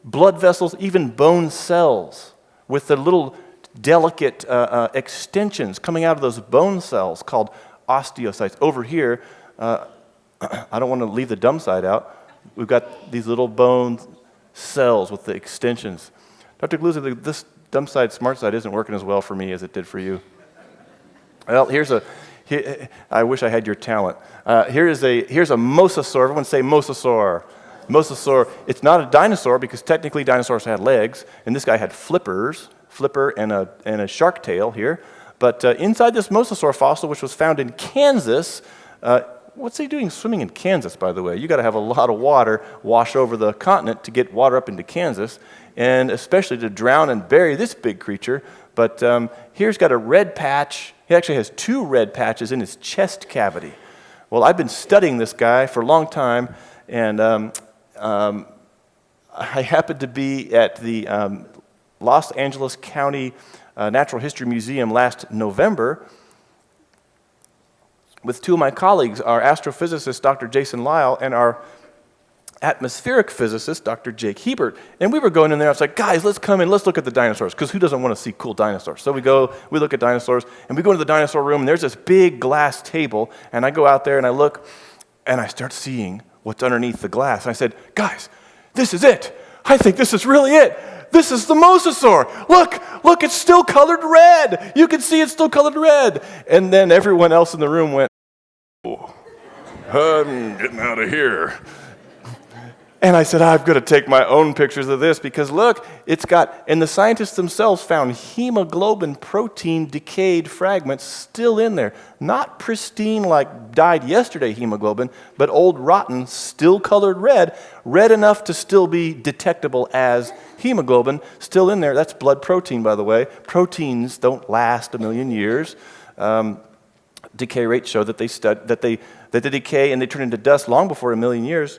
Blood vessels, even bone cells, with the little delicate extensions coming out of those bone cells called osteocytes. Over here, I don't want to leave the dumb side out. We've got these little bone cells with the extensions. Dr. Gluza, this dumb side, smart side isn't working as well for me as it did for you. Well, I wish I had your talent. Here's a mosasaur. Everyone say mosasaur. Mosasaur, it's not a dinosaur because technically dinosaurs had legs, and this guy had flipper and a shark tail here. But inside this mosasaur fossil, which was found in Kansas, what's he doing swimming in Kansas, by the way? You got to have a lot of water wash over the continent to get water up into Kansas, and especially to drown and bury this big creature. But here's got a red patch. He actually has 2 red patches in his chest cavity. Well, I've been studying this guy for a long time, and I happened to be at the Los Angeles County Natural History Museum last November with 2 of my colleagues, our astrophysicist, Dr. Jason Lyle, and our atmospheric physicist, Dr. Jake Hebert. And we were going in there, I was like, guys, let's come in, let's look at the dinosaurs, because who doesn't want to see cool dinosaurs? So we look at dinosaurs, and we go into the dinosaur room, and there's this big glass table, and I go out there, and I look, and I start seeing what's underneath the glass. And I said, guys, this is it. I think this is really it. This is the mosasaur. Look, it's still colored red. You can see it's still colored red. And then everyone else in the room went, oh, I'm getting out of here. And I said, I've got to take my own pictures of this because look, and the scientists themselves found hemoglobin protein decayed fragments still in there. Not pristine like died yesterday hemoglobin, but old rotten, still colored red enough to still be detectable as hemoglobin, still in there. That's blood protein, by the way. Proteins don't last 1,000,000 years. Decay rates show that they decay and they turn into dust long before 1,000,000 years.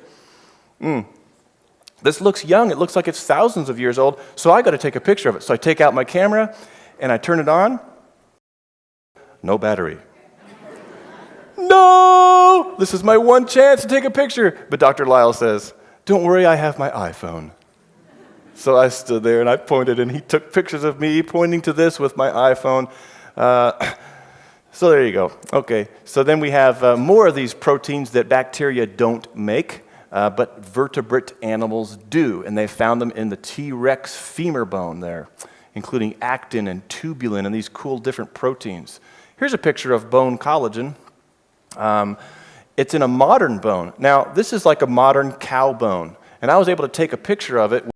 This looks young. It looks like it's thousands of years old. So I got to take a picture of it. So I take out my camera and I turn it on. No battery. No! This is my one chance to take a picture. But Dr. Lyle says, don't worry, I have my iPhone. So I stood there and I pointed and he took pictures of me pointing to this with my iPhone. So there you go. Okay. So then we have more of these proteins that bacteria don't make. But vertebrate animals do, and they found them in the T-Rex femur bone there, including actin and tubulin and these cool different proteins. Here's a picture of bone collagen. It's in a modern bone. Now, this is like a modern cow bone, and I was able to take a picture of it with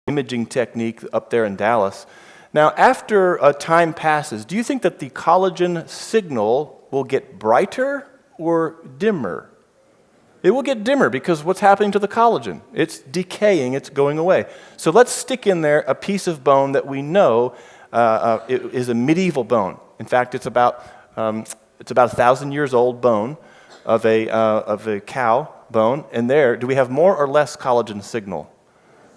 an imaging technique up there in Dallas. Now, after time passes, do you think that the collagen signal will get brighter or dimmer? It will get dimmer because what's happening to the collagen? It's decaying, it's going away. So let's stick in there a piece of bone that we know is a medieval bone. In fact, it's about 1,000 years old bone of a cow bone, and there, do we have more or less collagen signal?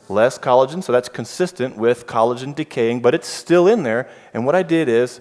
Less collagen, so that's consistent with collagen decaying, but it's still in there. And what I did is,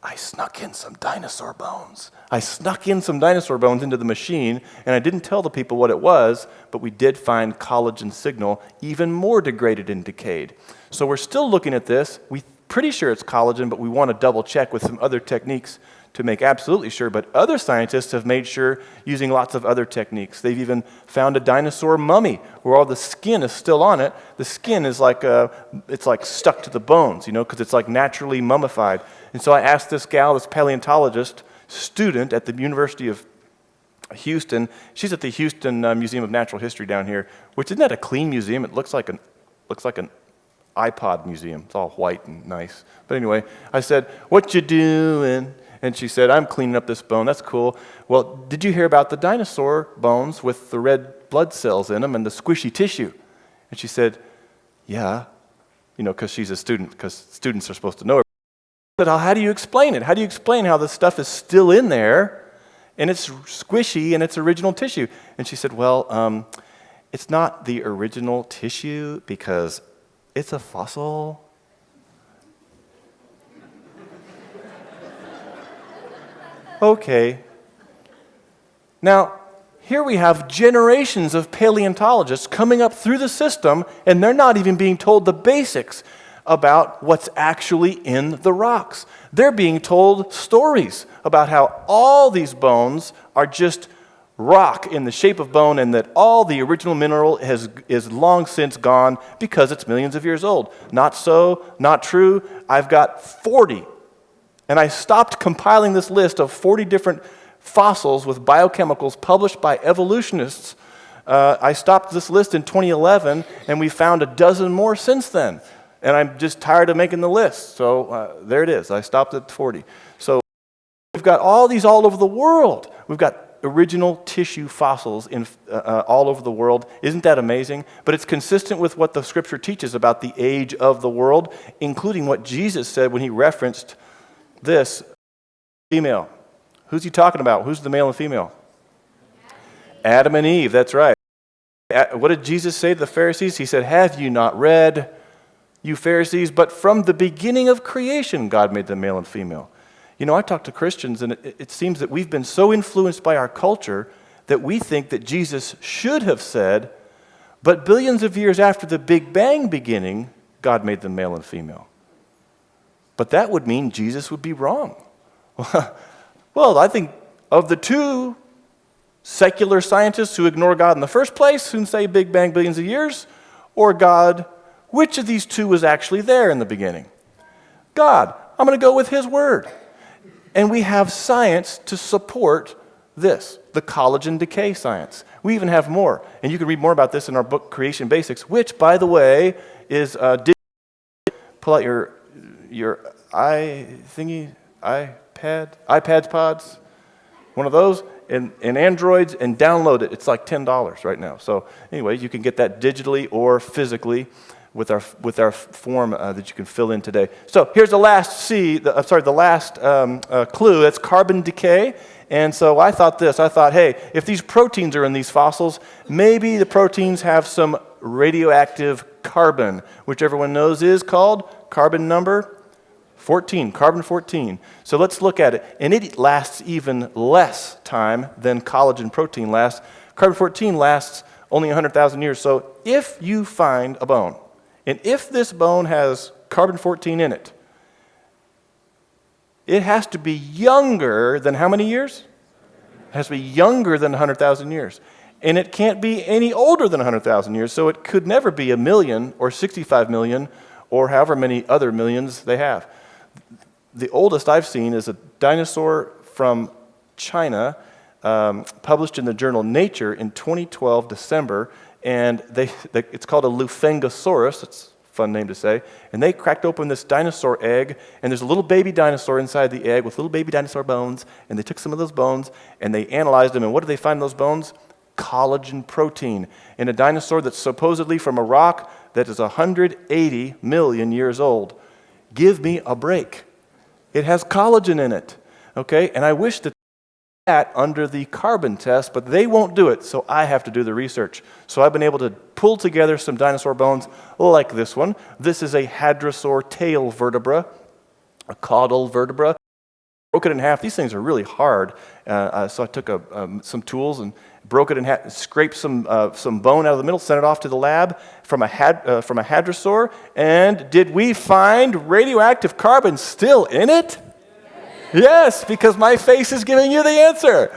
I snuck in some dinosaur bones. I snuck in some dinosaur bones into the machine, and I didn't tell the people what it was, but we did find collagen signal even more degraded and decayed. So we're still looking at this. We're pretty sure it's collagen, but we want to double check with some other techniques to make absolutely sure. But other scientists have made sure using lots of other techniques. They've even found a dinosaur mummy where all the skin is still on it. The skin is like it's like stuck to the bones, because it's like naturally mummified. And so I asked this gal, this paleontologist student at the University of Houston. She's at the Houston Museum of Natural History down here, which isn't that a clean museum? It looks like an iPod museum. It's all white and nice. But anyway, I said, "What you doing?" And she said, "I'm cleaning up this bone." That's cool. "Well, did you hear about the dinosaur bones with the red blood cells in them and the squishy tissue?" And she said, "Yeah," because she's a student, because students are supposed to know her. I said, "How do you explain it? How do you explain how this stuff is still in there and it's squishy and it's original tissue?" And she said, "Well, it's not the original tissue because it's a fossil." Okay. Now, here we have generations of paleontologists coming up through the system, and they're not even being told the basics about what's actually in the rocks. They're being told stories about how all these bones are just rock in the shape of bone, and that all the original mineral is long since gone because it's millions of years old. Not so, not true. I've got 40. And I stopped compiling this list of 40 different fossils with biochemicals published by evolutionists. I stopped this list in 2011, and we found a dozen more since then. And I'm just tired of making the list. So there it is. I stopped at 40. So we've got all these all over the world. We've got original tissue fossils in all over the world. Isn't that amazing? But it's consistent with what the Scripture teaches about the age of the world, including what Jesus said when he referenced this female. Who's he talking about? Who's the male and female? Adam and Eve, that's right. What did Jesus say to the Pharisees? He said, "Have you not read, you Pharisees, but from the beginning of creation God made them male and female." I talk to Christians, and it seems that we've been so influenced by our culture that we think that Jesus should have said, "But billions of years after the Big Bang beginning, God made them male and female." But that would mean Jesus would be wrong. Well, I think of the two secular scientists who ignore God in the first place, who say Big Bang billions of years, or God, which of these two was actually there in the beginning? God. I'm going to go with his word. And we have science to support this, the collagen decay science. We even have more. And you can read more about this in our book, Creation Basics, which, by the way, is pull out your iPads pods, one of those, and Androids, and download it. It's like $10 right now. So anyway, you can get that digitally or physically with our form that you can fill in today. So here's the last clue. That's carbon decay. And so I thought, hey, if these proteins are in these fossils, maybe the proteins have some radioactive carbon, which everyone knows is called carbon number 14, carbon 14. So let's look at it. And it lasts even less time than collagen protein lasts. Carbon 14 lasts only 100,000 years. So if you find a bone, and if this bone has carbon 14 in it, it has to be younger than how many years? It has to be younger than 100,000 years. And it can't be any older than 100,000 years, so it could never be 1 million or 65 million or however many other millions they have. The oldest I've seen is a dinosaur from China, published in the journal Nature in 2012, December, and it's called a Lufengosaurus. It's a fun name to say. And they cracked open this dinosaur egg, and there's a little baby dinosaur inside the egg with little baby dinosaur bones, and they took some of those bones, and they analyzed them, and what did they find in those bones? Collagen protein in a dinosaur that's supposedly from a rock that is 180 million years old. Give me a break. It has collagen in it, okay? And I wish that that under the carbon test, but they won't do it, so I have to do the research. So I've been able to pull together some dinosaur bones like this one. This is a hadrosaur tail vertebra, a caudal vertebra. Broke it in half. These things are really hard. So I took some tools and broke it in half, scraped some bone out of the middle, sent it off to the lab from a hadrosaur. And did we find radioactive carbon still in it? Yes, because my face is giving you the answer.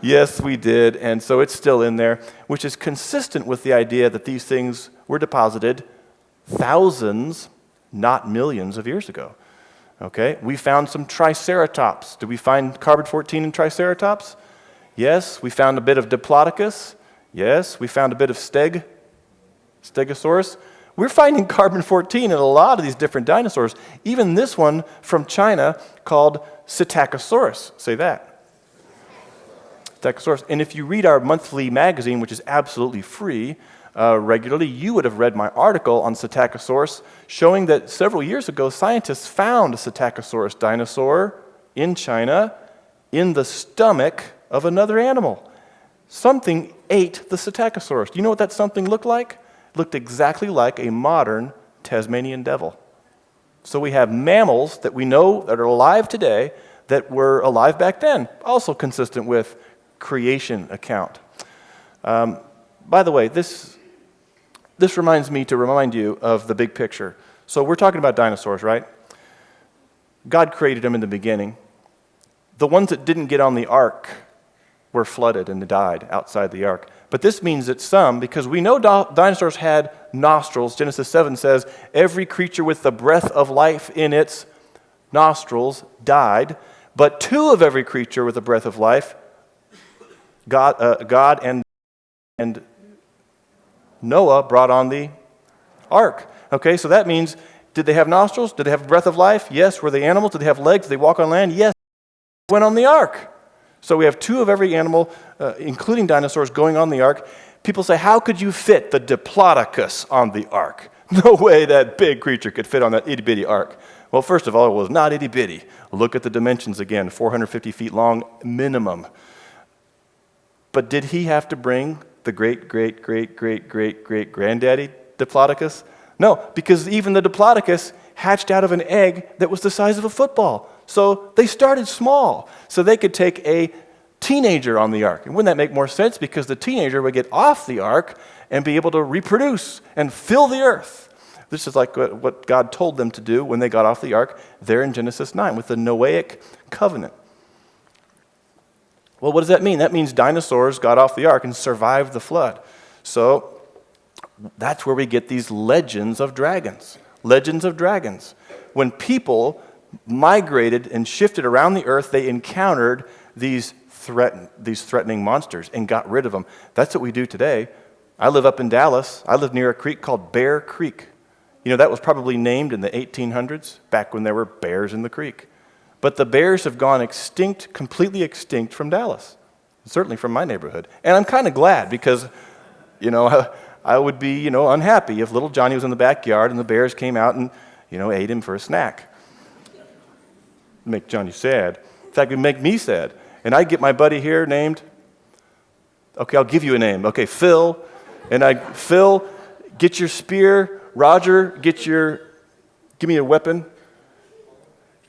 Yes, we did. And so it's still in there, which is consistent with the idea that these things were deposited thousands, not millions of years ago. Okay, we found some triceratops. Did we find carbon-14 in triceratops? Yes. We found a bit of Diplodocus. Yes. We found a bit of Stegosaurus. We're finding carbon-14 in a lot of these different dinosaurs. Even this one from China called Psittacosaurus. Say that. Psittacosaurus. And if you read our monthly magazine, which is absolutely free, regularly, you would have read my article on Psittacosaurus showing that several years ago, scientists found a Psittacosaurus dinosaur in China in the stomach of another animal. Something ate the Psittacosaurus. Do you know what that something looked like? It looked exactly like a modern Tasmanian devil. So we have mammals that we know that are alive today that were alive back then, also consistent with creation account. By the way, this reminds me to remind you of the big picture. So we're talking about dinosaurs, right? God created them in the beginning. The ones that didn't get on the ark were flooded and died outside the ark. But this means that some, because we know dinosaurs had nostrils. Genesis 7 says, every creature with the breath of life in its nostrils died. But two of every creature with the breath of life, God and Noah brought on the ark. Okay, so that means, did they have nostrils? Did they have breath of life? Yes. Were they animals? Did they have legs? Did they walk on land? Yes. They went on the ark. So we have two of every animal, including dinosaurs, going on the ark. People say, how could you fit the Diplodocus on the ark? No way that big creature could fit on that itty-bitty ark. Well, first of all, it was not itty-bitty. Look at the dimensions again, 450 feet long minimum. But did he have to bring the great-great-great-great-great-great-granddaddy Diplodocus? No, because even the Diplodocus hatched out of an egg that was the size of a football. So they started small, so they could take a teenager on the ark. And wouldn't that make more sense? Because the teenager would get off the ark and be able to reproduce and fill the earth. This is like what God told them to do when they got off the ark there in Genesis 9 with the Noahic covenant. Well, what does that mean? That means dinosaurs got off the ark and survived the flood. So that's where we get these legends of dragons. Legends of dragons. When people migrated and shifted around the earth, they encountered these threatening monsters and got rid of them. That's what we do today. I live up in Dallas. I live near a creek called Bear Creek. You know, that was probably named in the 1800s, back when there were bears in the creek. But the bears have gone extinct, completely extinct from Dallas, certainly from my neighborhood. And I'm kind of glad because, I would be, unhappy if little Johnny was in the backyard and the bears came out and, ate him for a snack. It'd make Johnny sad. In fact, it'd make me sad. And I'd get my buddy here named, okay, I'll give you a name. Okay, Phil. And Phil, get your spear. Roger, give me a weapon.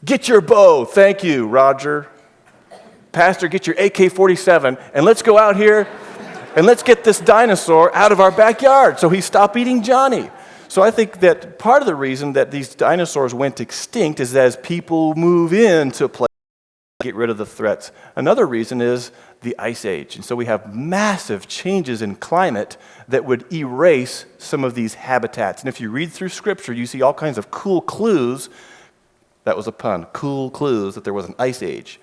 Get your bow. Thank you, Roger. Pastor, get your AK-47. And let's go out here and let's get this dinosaur out of our backyard so he stopped eating Johnny. So I think that part of the reason that these dinosaurs went extinct is as people move into a place to get rid of the threats. Another reason is the Ice Age. And so we have massive changes in climate that would erase some of these habitats. And if you read through Scripture, you see all kinds of cool clues. That was a pun. Cool clues that there was an Ice Age.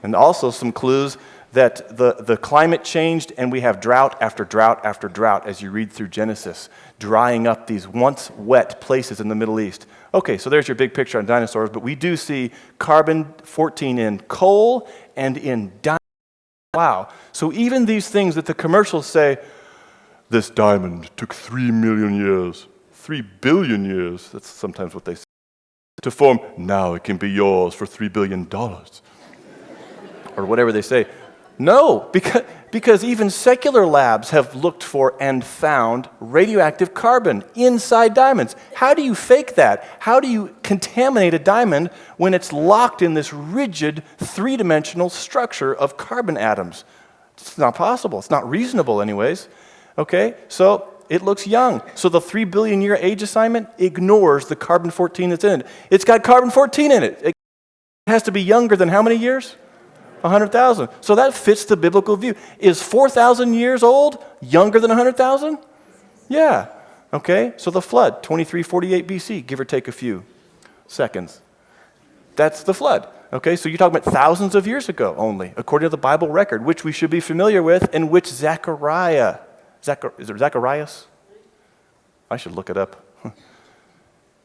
And also some clues that the climate changed and we have drought after drought after drought as you read through Genesis, drying up these once wet places in the Middle East. Okay, so there's your big picture on dinosaurs, but we do see carbon-14 in coal and in diamonds. Wow. So even these things that the commercials say, this diamond took 3 million years, 3 billion years, that's sometimes what they say, to form, now it can be yours for $3 billion. or whatever they say. No, because even secular labs have looked for and found radioactive carbon inside diamonds. How do you fake that? How do you contaminate a diamond when it's locked in this rigid, three-dimensional structure of carbon atoms? It's not possible. It's not reasonable anyways. Okay, so it looks young. So the 3 billion year age assignment ignores the carbon-14 that's in it. It's got carbon-14 in it. It has to be younger than how many years? 100,000. So that fits the biblical view. Is 4,000 years old younger than 100,000? Yeah. Okay, so the flood, 2348 BC, give or take a few seconds. That's the flood. Okay, so you're talking about thousands of years ago only, according to the Bible record, which we should be familiar with, and which Zechariah, is it Zacharias? I should look it up.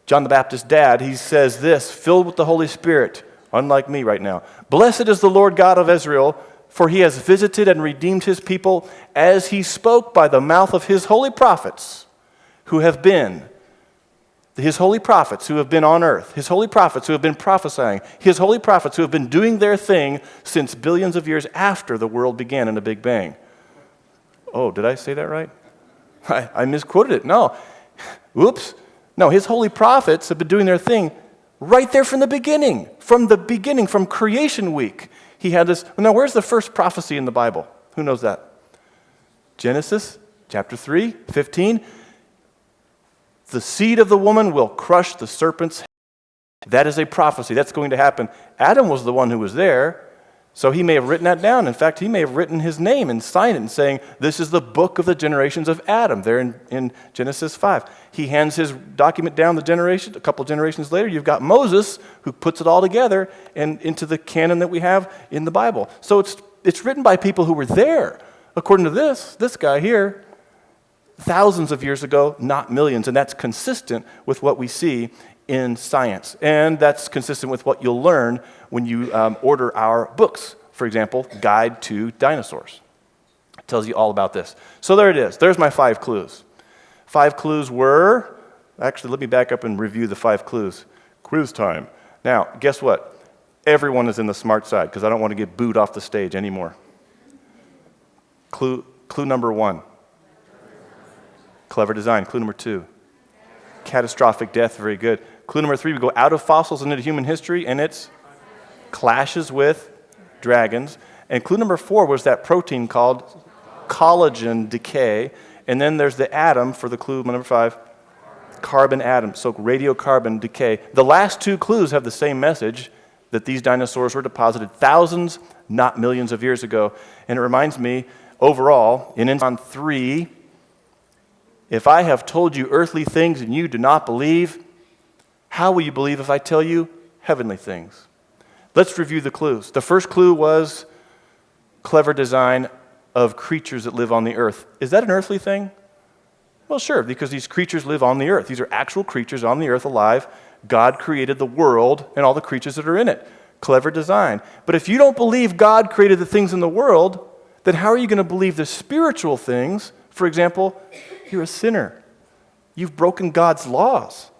John the Baptist's dad, he says this, filled with the Holy Spirit, unlike me right now. Blessed is the Lord God of Israel, for he has visited and redeemed his people as he spoke by the mouth of his holy prophets who have been, his holy prophets who have been on earth, his holy prophets who have been prophesying, his holy prophets who have been doing their thing since billions of years after the world began in a Big Bang. Oh, did I say that right? I misquoted it. No. Oops. No, his holy prophets have been doing their thing right there from the beginning, from creation week. He had this. Now, where's the first prophecy in the Bible? Who knows that? Genesis chapter 3, 15. The seed of the woman will crush the serpent's head. That is a prophecy. That's going to happen. Adam was the one who was there, so he may have written that down. In fact, he may have written his name and signed it and saying, this is the book of the generations of Adam, there in Genesis 5. He hands his document down a couple generations later, you've got Moses, who puts it all together and into the canon that we have in the Bible. So it's written by people who were there. According to this guy here, thousands of years ago, not millions, and that's consistent with what we see in science. And that's consistent with what you'll learn when you order our books. For example, Guide to Dinosaurs. It tells you all about this. So there it is. There's my 5 clues. 5 clues were, actually, let me back up and review the 5 clues. Quiz time. Now, guess what? Everyone is in the smart side because I don't want to get booed off the stage anymore. Clue number 1. Clever design. Clue number 2. Catastrophic death. Very good. Clue number 3, we go out of fossils and into human history, and it's clashes with dragons. And clue number 4 was that protein called collagen decay. And then there's the atom for the clue number 5, carbon atom, so radiocarbon decay. The last 2 clues have the same message, that these dinosaurs were deposited thousands, not millions of years ago. And it reminds me, overall, in John 3, if I have told you earthly things and you do not believe, how will you believe if I tell you heavenly things? Let's review the clues. The first clue was clever design of creatures that live on the earth. Is that an earthly thing? Well, sure, because these creatures live on the earth. These are actual creatures on the earth alive. God created the world and all the creatures that are in it. Clever design. But if you don't believe God created the things in the world, then how are you going to believe the spiritual things? For example, you're a sinner. You've broken God's laws.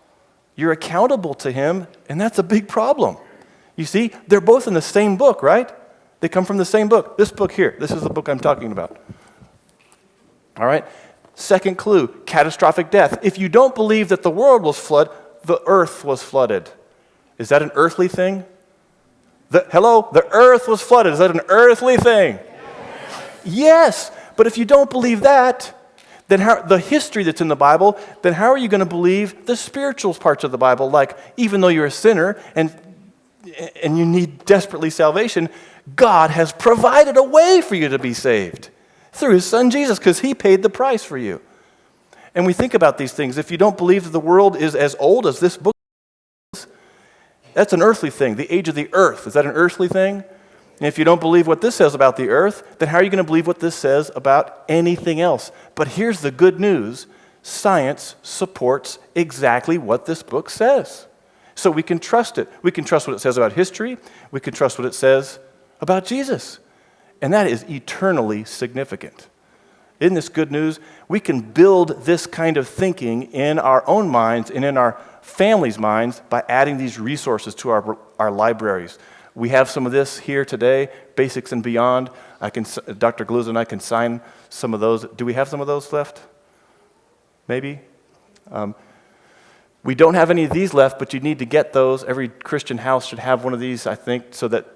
You're accountable to him, and that's a big problem. You see, they're both in the same book, right? They come from the same book. This book here, this is the book I'm talking about. All right? Second clue, catastrophic death. If you don't believe that the world was flooded, the earth was flooded. Is that an earthly thing? The earth was flooded. Is that an earthly thing? Yes. But if you don't believe that, then the history that's in the Bible, then how are you going to believe the spiritual parts of the Bible? Like, even though you're a sinner and you need desperately salvation, God has provided a way for you to be saved through his son Jesus, because he paid the price for you. And we think about these things. If you don't believe that the world is as old as this book is, that's an earthly thing. The age of the earth, is that an earthly thing? And if you don't believe what this says about the earth, then how are you going to believe what this says about anything else? But here's the good news. Science supports exactly what this book says. So we can trust it. We can trust what it says about history. We can trust what it says about Jesus. And that is eternally significant. Isn't this good news? We can build this kind of thinking in our own minds and in our families' minds by adding these resources to our libraries. We have some of this here today, Basics and Beyond. Dr. Galuzzo and I can sign some of those. Do we have some of those left? Maybe? We don't have any of these left, but you need to get those. Every Christian house should have one of these, I think, so that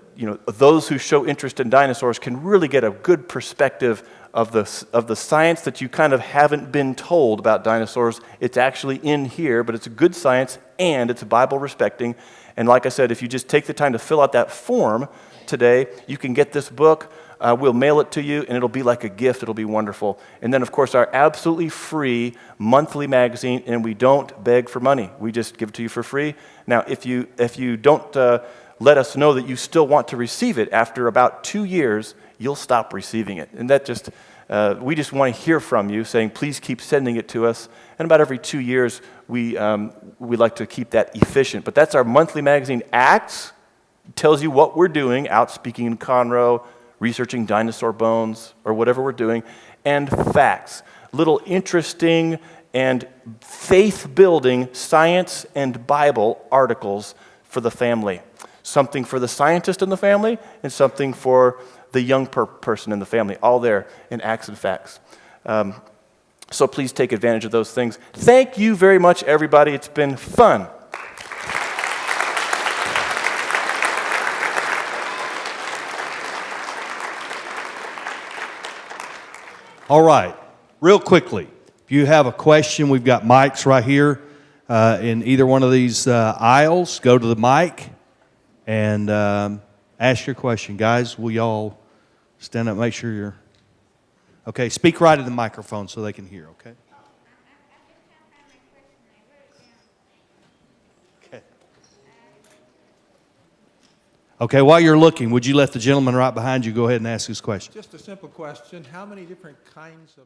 those who show interest in dinosaurs can really get a good perspective of the science that you kind of haven't been told about dinosaurs. It's actually in here, but it's a good science and it's Bible respecting. And like I said, if you just take the time to fill out that form today, you can get this book. We'll mail it to you, and it'll be like a gift. It'll be wonderful. And then, of course, our absolutely free monthly magazine, and we don't beg for money. We just give it to you for free. Now, if you don't let us know that you still want to receive it, after about 2 years, you'll stop receiving it. And that just, we just want to hear from you, saying, please keep sending it to us. And about every 2 years, we like to keep that efficient. But that's our monthly magazine. Acts tells you what we're doing, out speaking in Conroe, researching dinosaur bones, or whatever we're doing, and facts. Little interesting and faith-building science and Bible articles for the family. Something for the scientist in the family, and something for the young person in the family, all there in Acts and Facts. So please take advantage of those things. Thank you very much, everybody. It's been fun. All right, real quickly, if you have a question, we've got mics right here in either one of these aisles. Go to the mic and ask your question. Guys, will y'all stand up, make sure you're... Okay, speak right in the microphone so they can hear, okay? Okay, while you're looking, would you let the gentleman right behind you go ahead and ask his question? Just a simple question. How many different kinds of